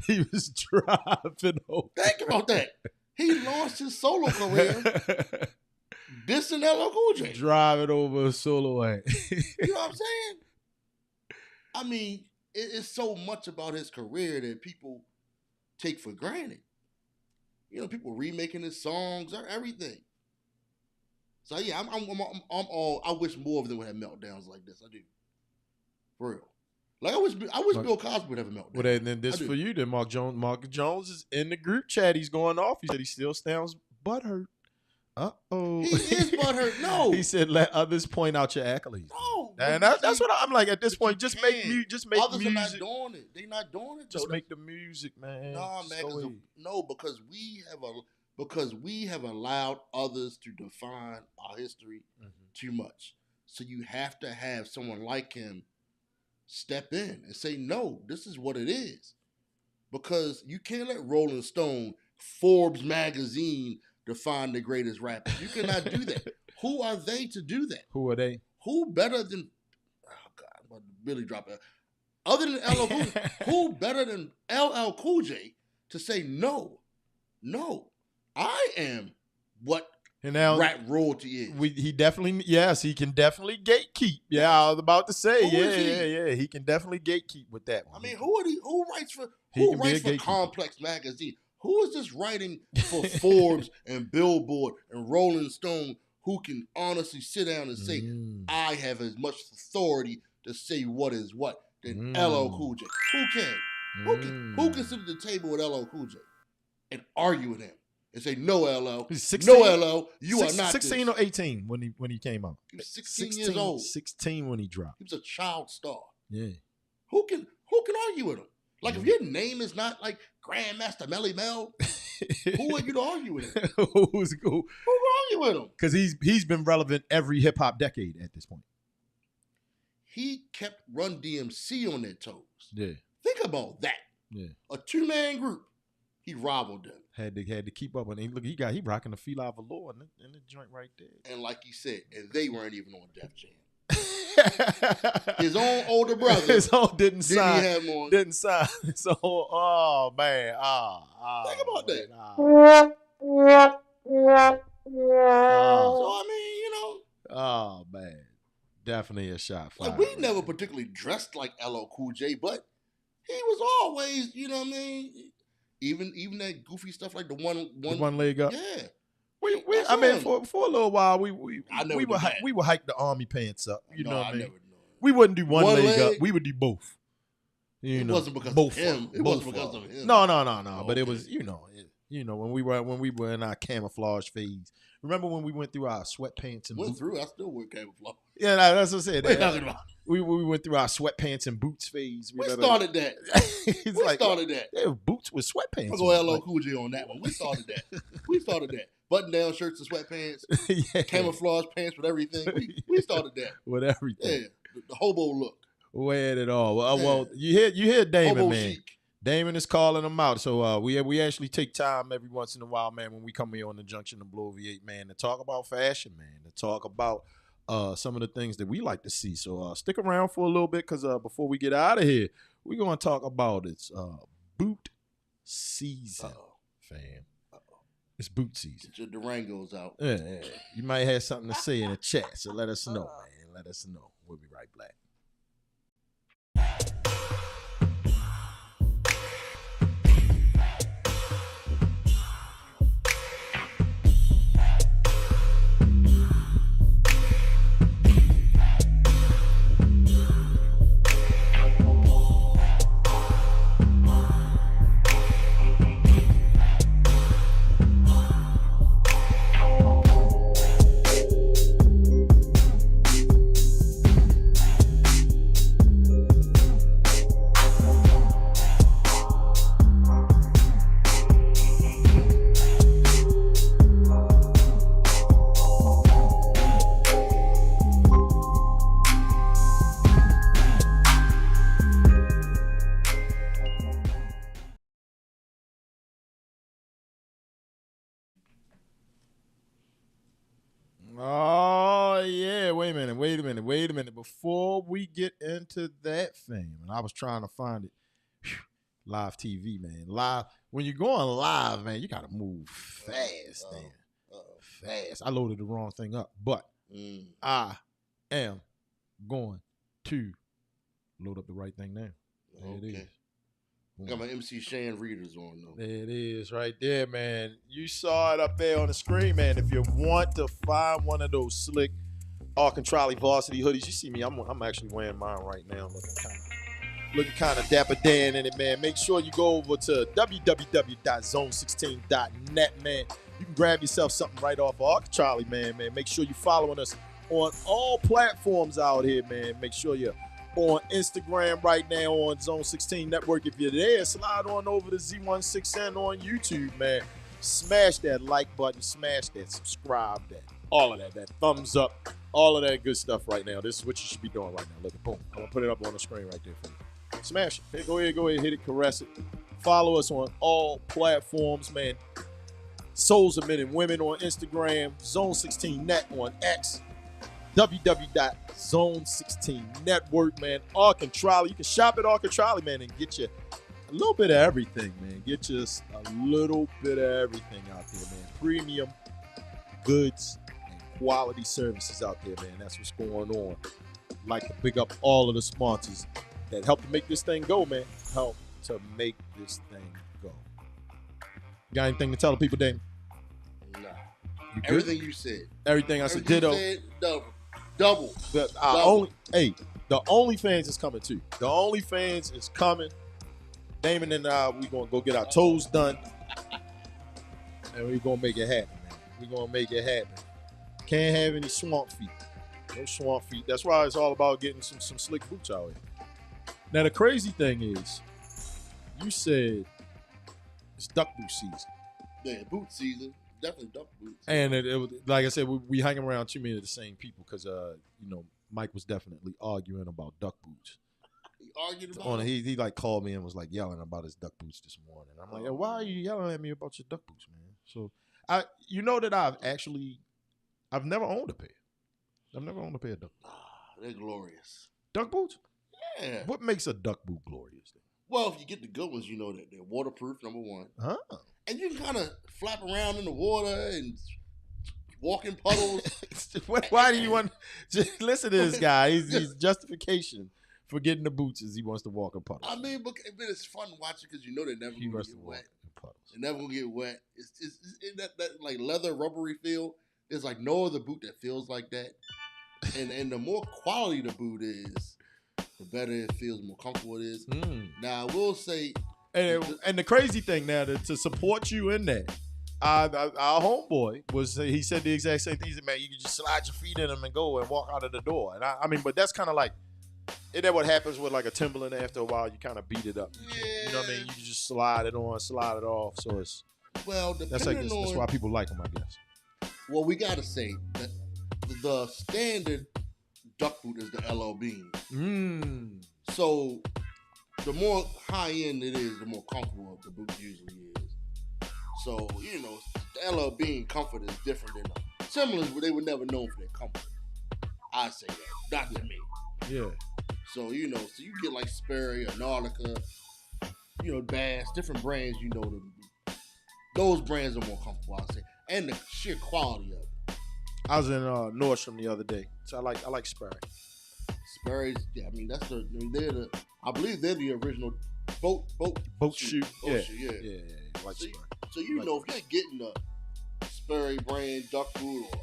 Speaker 1: He was driving over.
Speaker 2: Think about that. He launched his solo career dissing LL Cool J.
Speaker 1: Driving over a solo hat.
Speaker 2: You know what I'm saying? I mean, it's so much about his career that people take for granted. People remaking his songs or everything. So yeah, I'm all. I wish more of them would have meltdowns like this. I do, for real. Like I wish Bill Cosby would have a meltdown.
Speaker 1: Well, then this for you. Then Mark Jones. Mark Jones is in the group chat. He's going off. He said he still sounds butthurt.
Speaker 2: He is butthurt. No,
Speaker 1: he said let others point out your accolades.
Speaker 2: No,
Speaker 1: and that's what I'm like at this point. Just make music.
Speaker 2: Others are not doing it. They're not doing it.
Speaker 1: Just make the music, man.
Speaker 2: Nah, man. Because we have allowed others to define our history too much. So you have to have someone like him step in and say, no, this is what it is. because you can't let Rolling Stone, Forbes magazine define the greatest rappers. You cannot do that. Who are they to do that?
Speaker 1: Who are they?
Speaker 2: Who better than, oh God, I'm about to really drop it. Other than LL Cool J, who better than LL Cool J to say no, I am what
Speaker 1: And now
Speaker 2: rap royalty is.
Speaker 1: he definitely, yes, he can definitely gatekeep. Yeah, I was about to say,
Speaker 2: Who is he?
Speaker 1: yeah. He can definitely gatekeep with that one.
Speaker 2: I mean, who writes for
Speaker 1: He can be a
Speaker 2: writes for
Speaker 1: gatekeeper.
Speaker 2: Complex magazine? Who is this writing for Forbes and Billboard and Rolling Stone? Who can honestly sit down and say, I have as much authority to say what is what than LL Cool J? Who can? Who can sit at the table with LL Cool J and argue with him and say, no, LL,
Speaker 1: He's 16,
Speaker 2: no, LL, you are not
Speaker 1: 16
Speaker 2: this.
Speaker 1: or 18 when he came out.
Speaker 2: He was 16 years old.
Speaker 1: 16 when he dropped.
Speaker 2: He was a child star.
Speaker 1: Yeah.
Speaker 2: Who can argue with him? Like, if your name is not like Grandmaster Melly Mel, who are you to argue with him?
Speaker 1: Who's cool?
Speaker 2: Who can argue with him?
Speaker 1: Because he's been relevant every hip hop decade at this point.
Speaker 2: He kept Run DMC on their toes.
Speaker 1: Yeah.
Speaker 2: Think about that.
Speaker 1: Yeah.
Speaker 2: A 2-man group. He rivaled them.
Speaker 1: Had to keep up. And he rocking the Fila Velour in the joint right there.
Speaker 2: And like he said, and they weren't even on Def Jam. His own older brother.
Speaker 1: Didn't sign.
Speaker 2: Have him on.
Speaker 1: Didn't sign. So, oh man.
Speaker 2: Think about that. So I mean,
Speaker 1: Oh man. Definitely a shot fired.
Speaker 2: Like, we never particularly dressed like LL Cool J, but he was always, you know what I mean? Even that goofy stuff like the one leg
Speaker 1: up.
Speaker 2: Yeah.
Speaker 1: I mean, for a little while, we would hike the army pants up. You know what I mean? We wouldn't do one leg up. We would do both.
Speaker 2: It wasn't because of him. It wasn't because of him.
Speaker 1: No. But it was, when we were in our camouflage phase. Remember when we went through our sweatpants and boots?
Speaker 2: I still wear camouflage.
Speaker 1: Yeah, that's what I said.
Speaker 2: What are you talking about?
Speaker 1: We went through our sweatpants and boots phase.
Speaker 2: We started that. We started that.
Speaker 1: They were boots with sweatpants.
Speaker 2: I'll go LL Cool J on that one. We started that. Button-down shirts and sweatpants. Yeah. Camouflage pants with everything. We started that.
Speaker 1: With everything.
Speaker 2: Yeah. The hobo look.
Speaker 1: Wear it all. Well, you hear Damon,
Speaker 2: hobo
Speaker 1: man.
Speaker 2: chic.
Speaker 1: Damon is calling them out. So we actually take time every once in a while, man, when we come here on the Junction to Bloviate, man, to talk about fashion, man, to talk about some of the things that we like to see. So stick around for a little bit, because before we get out of here, we're going to talk about it's boot season, fam. It's boot season.
Speaker 2: Get your Durangos out.
Speaker 1: Yeah. You might have something to say in the chat, so let us know, man. Let us know. We'll be right back. Oh, yeah. Wait a minute. Before we get into that thing, and I was trying to find it. Live TV, man. Live. When you're going live, man, you got to move fast, man. Fast. I loaded the wrong thing up, but I am going to load up the right thing now. There it is.
Speaker 2: Got my MC Shan readers on, though.
Speaker 1: There it is right there, man. You saw it up there on the screen, man. If you want to find one of those slick Arcontrolli varsity hoodies, you see me, I'm actually wearing mine right now, looking kind of dapper Dan in it, man. Make sure you go over to www.zone16.net, man. You can grab yourself something right off of Arcontrolli, man. Make sure you're following us on all platforms out here, man. Make sure you're on Instagram right now on Zone 16 Network. If you're there, slide on over to Z16N on YouTube, man. Smash that like button, smash that subscribe, all of that thumbs up, all of that good stuff right now. This is what you should be doing right now. Look, boom. I'm going to put it up on the screen right there for you. Smash it. Hey, go ahead, hit it, caress it. Follow us on all platforms, man. Souls of Men and Women on Instagram, Zone 16 Net on X, www.zone16network, man. Arcontrolli. You can shop at Arcontrolli, man, and get you a little bit of everything, man. Get you a little bit of everything out there, man. Premium goods and quality services out there, man. That's what's going on. I'd like to pick up all of the sponsors that help to make this thing go, man. Help to make this thing go. You got anything to tell the people, Damon?
Speaker 2: Nah.
Speaker 1: You
Speaker 2: Everything you said.
Speaker 1: Everything I said. Ditto.
Speaker 2: Double.
Speaker 1: The OnlyFans is coming too. The OnlyFans is coming. Damon and I, we gonna go get our toes done, and we gonna make it happen, man. We gonna make it happen. Can't have any swamp feet. No swamp feet. That's why it's all about getting some slick boots out here. Now the crazy thing is, you said it's duck boot season.
Speaker 2: Yeah, boot season. Definitely duck boots.
Speaker 1: And it was, like I said, we hang around too many of the same people because Mike was definitely arguing about duck boots.
Speaker 2: He argued about it?
Speaker 1: He like called me and was like yelling about his duck boots this morning. I'm like, why are you yelling at me about your duck boots, man? So that I've never owned a pair. I've never owned a pair of duck boots.
Speaker 2: They're glorious.
Speaker 1: Duck boots?
Speaker 2: Yeah.
Speaker 1: What makes a duck boot glorious?
Speaker 2: Well, if you get the good ones, you know that they're waterproof, number one.
Speaker 1: Huh?
Speaker 2: And you can kind of flap around in the water and walk in puddles.
Speaker 1: Why do you want to listen to this guy? His justification for getting the boots is he wants to walk in puddles.
Speaker 2: I mean, but it's fun watching because you know they're never going to get wet. They're never going to get wet. It's that like leather rubbery feel. There's like no other boot that feels like that. And the more quality the boot is, the better it feels, the more comfortable it is. Now, I will say...
Speaker 1: And the crazy thing now, to support you in that, our homeboy he said the exact same thing. He said, man, you can just slide your feet in them and go and walk out of the door. And I mean, but that's kind of like, isn't that what happens with like a Timberland after a while? You kind of beat it up. You know what I mean? You can just slide it on, slide it off. So it's, that's why people like them, I guess.
Speaker 2: Well, we got to say that the standard duck boot is the LL Bean. So the more high end it is, the more comfortable the boot usually is. So, the LL Bean comfort is different than the Timberlands, but they were never known for their comfort. I say that. Not to me.
Speaker 1: Yeah.
Speaker 2: So, so you get like Sperry or Nautica, Bass, different brands, those brands are more comfortable, I say. And the sheer quality of it.
Speaker 1: I was in Nordstrom the other day, so I like Sperry.
Speaker 2: Sperry's, yeah, I mean I believe they're the original boat shoe.
Speaker 1: Yeah. Like
Speaker 2: so,
Speaker 1: Sperry.
Speaker 2: So if you're getting a Sperry brand duck boot or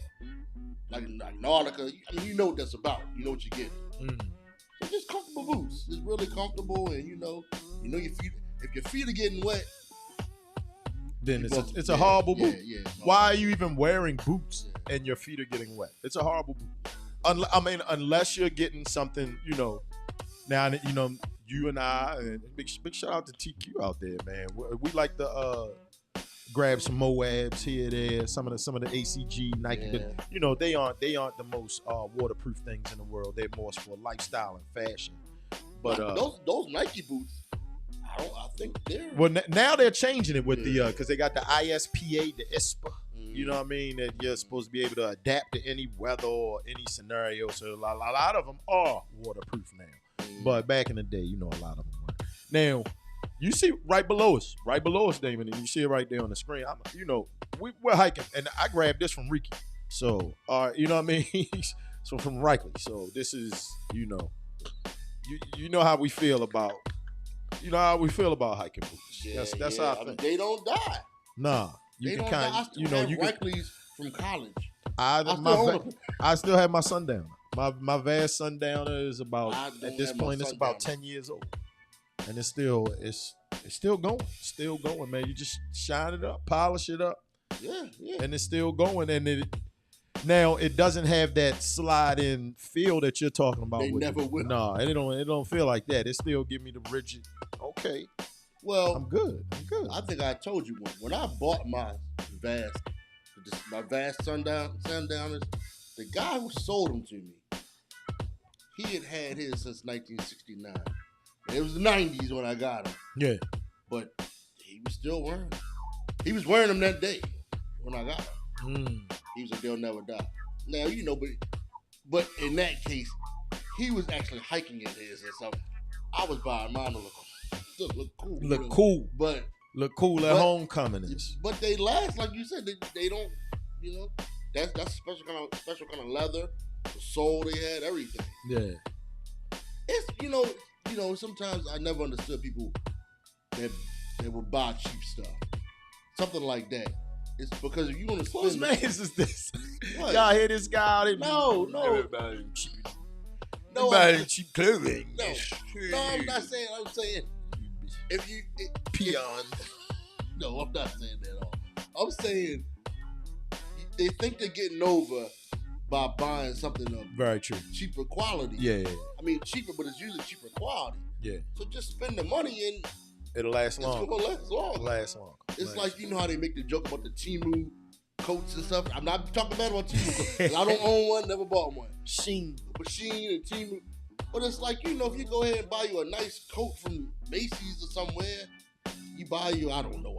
Speaker 2: like Nautica, I mean you know what that's about. You know what you're getting. So just comfortable boots. It's really comfortable, and you know your feet. If your feet are getting wet,
Speaker 1: then it's a horrible boot. Why are you even wearing boots and your feet are getting wet? It's a horrible boot. Unless you're getting something, now, you and I, and big shout out to TQ out there, man. We like to grab some Moabs here, there, some of the ACG, Nike, but they aren't the most waterproof things in the world. They're more for lifestyle and fashion. But
Speaker 2: those Nike boots, I think they're
Speaker 1: now they're changing it with the because they got the ISPA, the ISPA. You know what I mean? That you're supposed to be able to adapt to any weather or any scenario. So a lot of them are waterproof now. But back in the day, a lot of them weren't. Now, you see right below us, Damon, and you see it right there on the screen. We're hiking, and I grabbed this from Ricky. So, you know what I mean? So from Rikeley. So this is, you know how we feel about, hiking boots. That's our thing.
Speaker 2: They don't die.
Speaker 1: Nah. You can kind of, you
Speaker 2: Rikeley's from college.
Speaker 1: I still have my Sundowner. My Vast Sundowner is about at this point it's about 10 years old, and it's still going. It's still going, man. You just shine it up, polish it up, and it's still going. And it doesn't have that slide in feel that you're talking about.
Speaker 2: They never will.
Speaker 1: No, it don't feel like that. It still give me the rigid. Okay.
Speaker 2: Well,
Speaker 1: I'm good.
Speaker 2: I think I told you when I bought my Vast Sundowners, the guy who sold them to me, he had his since 1969. It was the 90s when I got him.
Speaker 1: Yeah.
Speaker 2: But he was still wearing them. He was wearing them that day when I got them. He was like, they'll never die. Now, you know, but in that case, he was actually hiking in his or something. I was buying mine to look cool.
Speaker 1: Look cool.
Speaker 2: But
Speaker 1: look cool at homecoming is.
Speaker 2: But they last, like you said, they don't, you know, that's special kind of leather, the sole they had, everything.
Speaker 1: Yeah.
Speaker 2: It's you know, sometimes I never understood people that would buy cheap stuff. Something like that. It's because if you want to spend...
Speaker 1: Whose man's is this?
Speaker 2: What?
Speaker 1: Y'all hear this guy out here?
Speaker 2: No.
Speaker 1: Nobody cheap clothing.
Speaker 2: No, I'm not saying. I'm saying if you...
Speaker 1: Peon.
Speaker 2: No, I'm not saying that at all. I'm saying they think they're getting over by buying something of
Speaker 1: very true
Speaker 2: cheaper quality.
Speaker 1: Yeah.
Speaker 2: I mean, cheaper, but it's usually cheaper quality.
Speaker 1: Yeah.
Speaker 2: So just spend the money and...
Speaker 1: It'll last long.
Speaker 2: It's gonna last long.
Speaker 1: It'll last long.
Speaker 2: It's like, you know how they make the joke about the Timu coats and stuff. I'm not talking bad about Timu coats. I don't own one, never bought one.
Speaker 1: Sheen
Speaker 2: and Timu. But it's like, you know, if you go ahead and buy you a nice coat from Macy's or somewhere, you buy you, I don't know,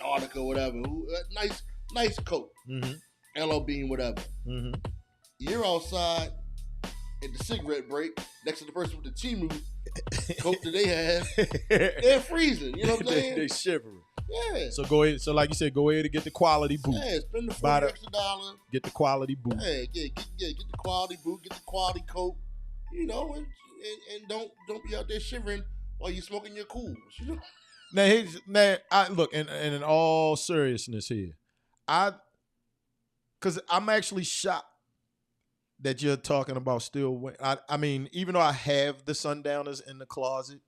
Speaker 2: Nautica or whatever, a nice coat. LL Bean, whatever. You're outside at the cigarette break next to the person with the Timu coat that they have. They're freezing. You know what I'm saying?
Speaker 1: They shivering.
Speaker 2: Yeah.
Speaker 1: So go ahead. So like you said, go ahead and get the quality boot.
Speaker 2: Yeah, spend the $40 extra.
Speaker 1: Get the quality boot.
Speaker 2: Yeah, get the quality boot. Get the quality coat. You know, and don't be out there shivering while you're smoking your cools. You know.
Speaker 1: Now, I look, and in all seriousness here, because I'm actually shocked that you're talking about still wearing. I mean, even though I have the sundowners in the closet,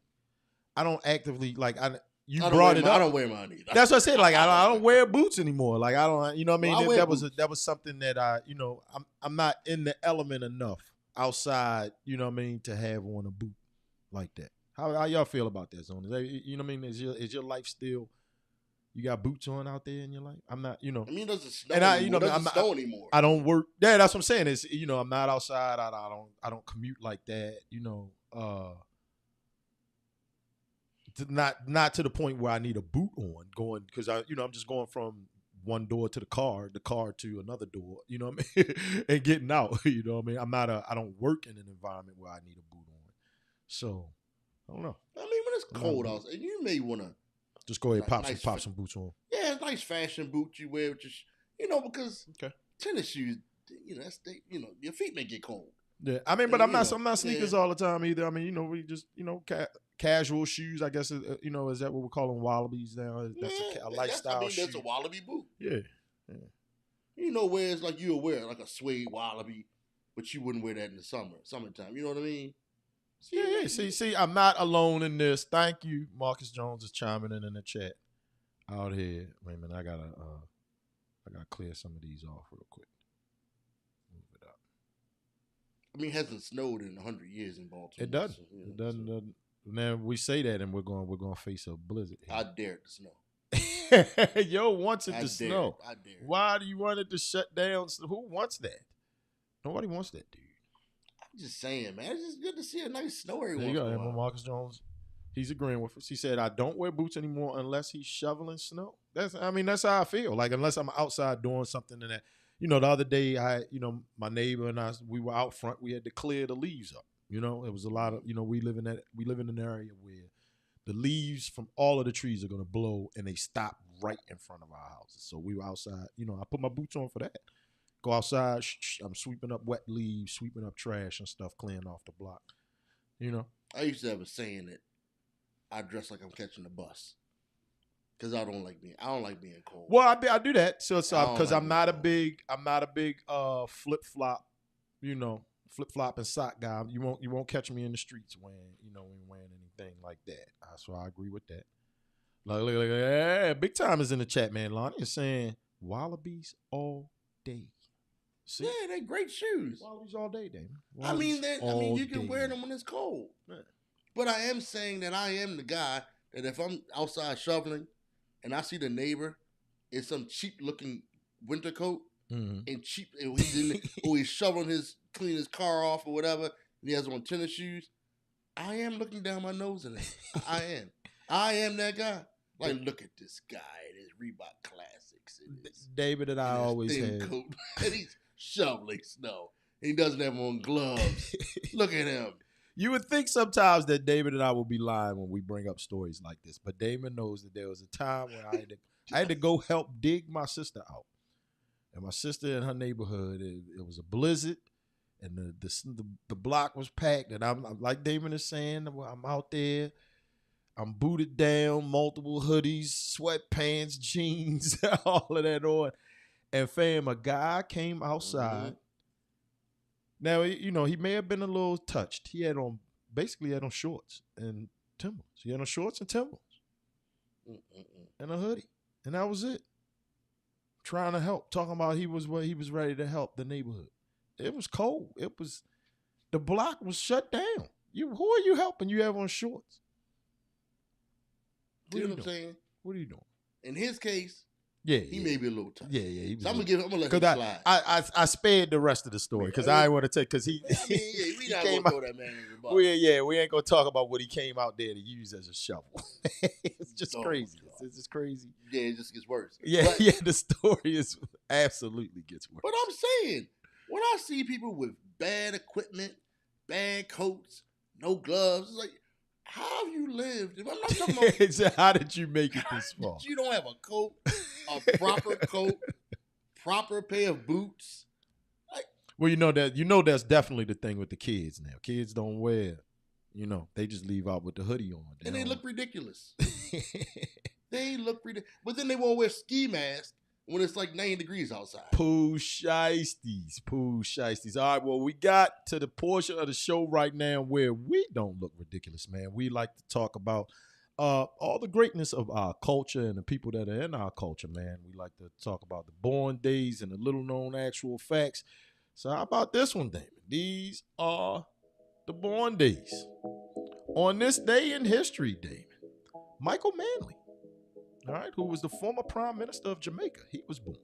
Speaker 1: I don't actively you brought it up.
Speaker 2: I don't wear mine either.
Speaker 1: That's what I said. Like I don't wear boots anymore. Like I don't. You know what I mean?
Speaker 2: Well,
Speaker 1: that was something that I'm not in the element enough outside. You know what I mean, to have on a boot like that. How y'all feel about that, Zone? You know what I mean? Is your life still? You got boots on out there in your life? I'm not, you know.
Speaker 2: I mean, it doesn't snow anymore. It doesn't snow anymore.
Speaker 1: I don't work. Yeah, that's what I'm saying. Is I'm not outside. I don't commute like that. Not to the point where I need a boot on going because I'm just going from one door to the car to another door. You know what I mean? And getting out. You know what I mean? I don't work in an environment where I need a boot on. So I don't know.
Speaker 2: I mean, when it's cold outside, you may want to.
Speaker 1: Just go ahead and pop some boots on.
Speaker 2: Yeah, it's nice fashion boots you wear, because tennis shoes, your feet may get cold.
Speaker 1: Yeah, I mean, but I'm not sneakers all the time either. I mean, we just casual shoes. I guess is that what we're calling wallabies now? That's a lifestyle shoe.
Speaker 2: That's a wallaby boot.
Speaker 1: Yeah.
Speaker 2: Where it's like you'll wear like a suede wallaby, but you wouldn't wear that in the summertime. You know what I mean?
Speaker 1: Yeah. See, I'm not alone in this. Thank you. Marcus Jones is chiming in the chat out here. Wait a minute, I gotta clear some of these off real quick. Move it up.
Speaker 2: I mean, it hasn't snowed in 100 years in Baltimore.
Speaker 1: It doesn't. It doesn't. Now we say that, and we're going to face a blizzard here.
Speaker 2: I dare it to snow.
Speaker 1: Yo wants it to snow.
Speaker 2: I dare.
Speaker 1: Why do you want it to shut down? Who wants that? Nobody wants that, dude.
Speaker 2: Just saying, man. It's just good to see a nice snow every
Speaker 1: once
Speaker 2: in a while.
Speaker 1: There you go. Marcus Jones, he's agreeing with us. He said, I don't wear boots anymore unless he's shoveling snow. That's how I feel. Like, unless I'm outside doing something and that. The other day, my neighbor and I, we were out front. We had to clear the leaves up. It was a lot of, we live in an area where the leaves from all of the trees are going to blow and they stop right in front of our houses. So we were outside. I put my boots on for that. Go outside, I'm sweeping up wet leaves, sweeping up trash and stuff, clearing off the block.
Speaker 2: I used to have a saying that I dress like I'm catching the bus because I don't like being cold.
Speaker 1: Well, I do that because I'm not a big flip flop and sock guy. You won't catch me in the streets wearing anything like that. So I agree with that. Look, yeah, big time is in the chat, man. Lonnie is saying wallabies all day. See?
Speaker 2: Yeah, they're great shoes.
Speaker 1: Wallabies all day, Damon.
Speaker 2: I mean, you can wear them when it's cold. Yeah. But I am saying that I am the guy that if I'm outside shoveling and I see the neighbor in some cheap looking winter coat and he's shoveling cleaning his car off or whatever, and he has on tennis shoes, I am looking down my nose at him. I am that guy. Like, look at this guy and his Reebok Classics. And his,
Speaker 1: David and I
Speaker 2: and his
Speaker 1: always
Speaker 2: thin
Speaker 1: had.
Speaker 2: coat. And he's shoveling snow. And he doesn't have on gloves. Look at him.
Speaker 1: You would think sometimes that David and I will be lying when we bring up stories like this, but Damon knows that there was a time when I had to go help dig my sister out. And my sister in her neighborhood, it was a blizzard, and the block was packed. And I'm like Damon is saying, I'm out there, I'm booted down, multiple hoodies, sweatpants, jeans, all of that on. And fam, a guy came outside. Mm-hmm. Now, you know, he may have been a little touched. He had on shorts and Timberlands. He had on shorts and Timberlands and a hoodie. And that was it. Trying to help, talking about he was ready to help the neighborhood. It was cold. The block was shut down. Who are you helping? You have on shorts.
Speaker 2: You know what I'm saying?
Speaker 1: What are you doing?
Speaker 2: In his case, he may be a little tough.
Speaker 1: Yeah.
Speaker 2: So I'm gonna let him slide.
Speaker 1: I spared the rest of the story because I want to take we
Speaker 2: not gonna throw that man in the box.
Speaker 1: We ain't gonna talk about what he came out there to use as a shovel. It's just crazy. It's just crazy.
Speaker 2: Yeah, it just gets worse.
Speaker 1: Yeah, the story is absolutely gets worse.
Speaker 2: But I'm saying, when I see people with bad equipment, bad coats, no gloves, it's like, how have you lived? I'm not talking about
Speaker 1: how did you make it this far?
Speaker 2: You don't have a coat, a proper coat, proper pair of boots.
Speaker 1: Well, that's definitely the thing with the kids now. Kids don't wear, they just leave out with the hoodie on.
Speaker 2: They look ridiculous. They look ridiculous. But then they won't wear ski masks when it's like 90 degrees outside.
Speaker 1: Pooh shiesties. All right, well, we got to the portion of the show right now where we don't look ridiculous, man. We like to talk about all the greatness of our culture and the people that are in our culture, man. We like to talk about the born days and the little-known actual facts. So how about this one, Damon? These are the born days. On this day in history, Damon, Michael Manley, all right, who was the former prime minister of Jamaica. He was born.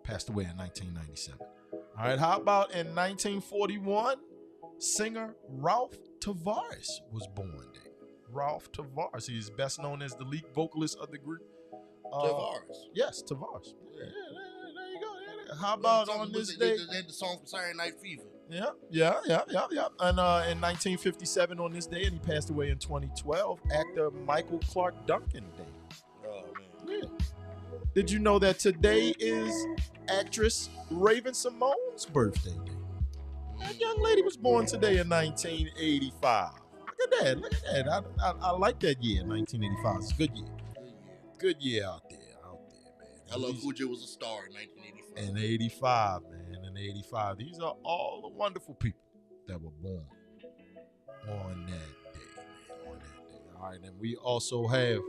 Speaker 1: Passed away in 1997. All right, how about in 1941, singer Ralph Tavares was born there. Ralph Tavares. He is best known as the lead vocalist of the group.
Speaker 2: Tavares.
Speaker 1: Yes, Tavares. Yeah, there you go. How about on this day?
Speaker 2: They had the song from Saturday Night Fever.
Speaker 1: Yeah. And in 1957 on this day, and he passed away in 2012, actor Michael Clark Duncan Day.
Speaker 2: Oh, man.
Speaker 1: Yeah. Did you know that today is actress Raven-Symoné's birthday day? That young lady was born today in 1985. Look at that. I like that year, 1985. It's a good year. Good year out there, man.
Speaker 2: LL Cool J was a star in 1985.
Speaker 1: In 85, man. In 85. These are all the wonderful people that were born on that day, man. All right, and we also have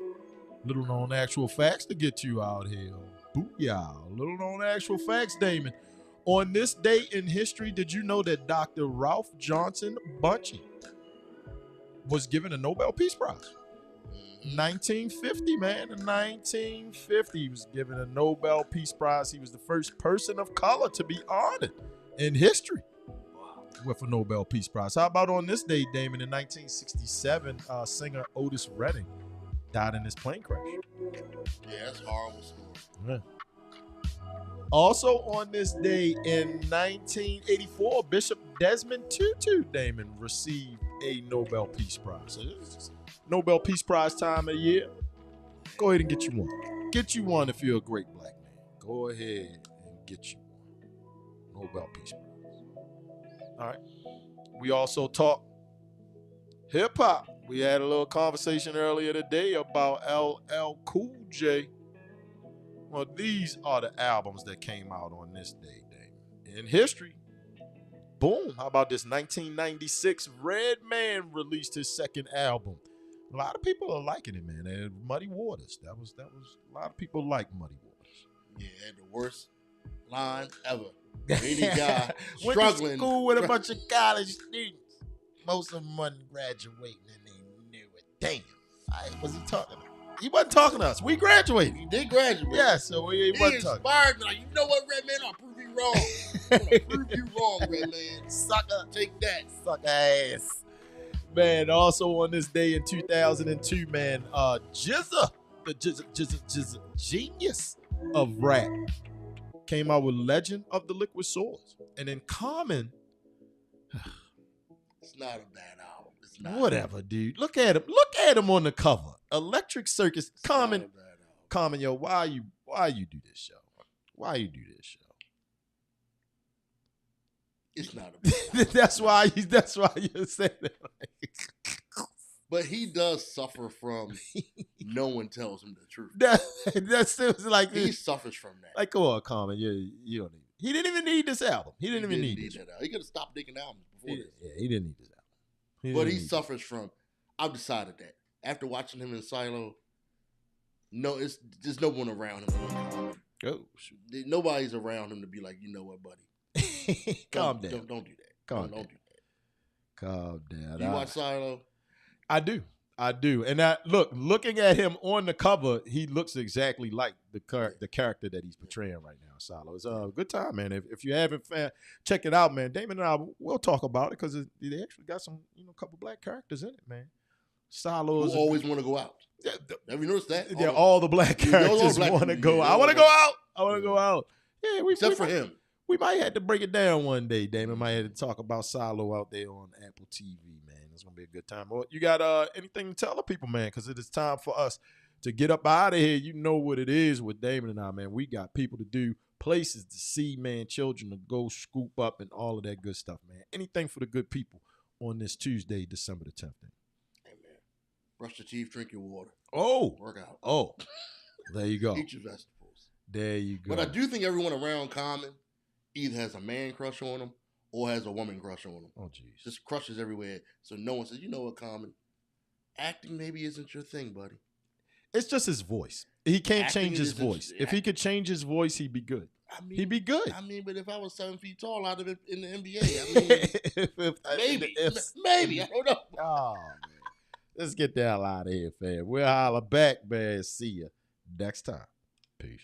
Speaker 1: little known actual facts to get you out here. Booyah. Little known actual facts, Damon. On this day in history, did you know that Dr. Ralph Johnson Bunchy was given a Nobel Peace Prize? 1950, man. In 1950, he was given a Nobel Peace Prize. He was the first person of color to be honored in history with a Nobel Peace Prize. How about on this day, Damon? In 1967, singer Otis Redding died in his plane crash.
Speaker 2: Yeah, that's a horrible story.
Speaker 1: Yeah. Also on this day in 1984, Bishop Desmond Tutu, Damon, received a Nobel Peace Prize. So this is Nobel Peace Prize time of the year. Go ahead and get you one. Get you one if you're a great black man. Go ahead and get you one. Nobel Peace Prize. All right. We also talk hip hop. We had a little conversation earlier today about LL Cool J. Well, these are the albums that came out on this day, Damon. In history, boom. How about this? 1996, Redman released his second album. A lot of people are liking it, man. And Muddy Waters. That was a lot of people like Muddy Waters.
Speaker 2: Yeah, had the worst line ever. Any guy
Speaker 1: went
Speaker 2: struggling.
Speaker 1: to school with a bunch of college students. Most of them wasn't graduating and they knew it. Damn. Was he talking about? He wasn't talking to us. We graduated.
Speaker 2: He did graduate.
Speaker 1: Yeah, so he wasn't talking.
Speaker 2: Inspired me. Like, you know what, Redman? I'll prove you wrong. I'm gonna prove you wrong, Redman.
Speaker 1: Sucker.
Speaker 2: Take that.
Speaker 1: Sucker ass. Man, also on this day in 2002, man, GZA the genius of rap, came out with Legend of the Liquid Swords. And then Common,
Speaker 2: It's not a bad album. It's not.
Speaker 1: whatever, dude. Look at him. Look at him on the cover. Electric Circus.
Speaker 2: It's not a
Speaker 1: Common,
Speaker 2: bad album.
Speaker 1: Common, yo, why you do this show? Why you do this show?
Speaker 2: It's not a bad album.
Speaker 1: that's why you say that.
Speaker 2: But he does suffer from no one tells him the truth.
Speaker 1: That seems like
Speaker 2: He suffers from that.
Speaker 1: like, come on, Common, you don't need. He didn't even need this album. He didn't even need this.
Speaker 2: that album. He could have stopped making albums before this.
Speaker 1: Yeah, he didn't need this album.
Speaker 2: But he suffers from. I've decided that after watching him in Silo. No, there's no one around him. To look Common.
Speaker 1: Oh, shoot.
Speaker 2: Nobody's around him to be like, you know what, buddy?
Speaker 1: Calm down.
Speaker 2: Don't do that.
Speaker 1: Calm
Speaker 2: Don't
Speaker 1: down.
Speaker 2: do that.
Speaker 1: Calm down.
Speaker 2: You watch Silo?
Speaker 1: I do. And looking at him on the cover, he looks exactly like the character that he's portraying right now. Silo. It's a good time, man. If you haven't check it out, man. Damon and I will talk about it because they actually got some, couple black characters in it, man. Silo is
Speaker 2: always want to go out. Have you noticed that?
Speaker 1: Yeah, all the black characters want to go. I want to go out. I want to go out. Yeah,
Speaker 2: except for him.
Speaker 1: We might have to break it down one day. Damon might have to talk about Silo out there on Apple TV, man. It's gonna be a good time. Well, you got anything to tell the people, man? Because it is time for us to get up out of here. You know what it is with Damon and I, man. We got people to do, places to see, man, children to go scoop up, and all of that good stuff, man. Anything for the good people on this Tuesday, December the 10th.
Speaker 2: Hey, man. Brush your teeth, drink your water.
Speaker 1: Oh,
Speaker 2: work out.
Speaker 1: Oh, there you go.
Speaker 2: Eat your vegetables.
Speaker 1: There you go.
Speaker 2: But I do think everyone around Common either has a man crush on him or has a woman crush on him.
Speaker 1: Oh, jeez.
Speaker 2: Just crushes everywhere. So no one says, you know what, Common? Acting maybe isn't your thing, buddy.
Speaker 1: It's just his voice. He can't
Speaker 2: Acting
Speaker 1: change his
Speaker 2: isn't-
Speaker 1: voice. If he could change his voice, he'd be good.
Speaker 2: I mean,
Speaker 1: He'd be good.
Speaker 2: I mean, but if I was 7 feet tall, I'd have been in the NBA. I mean, maybe. I don't know.
Speaker 1: Oh, man. Let's get the hell out of here, fam. We'll holler back, man. See ya next time. Peace.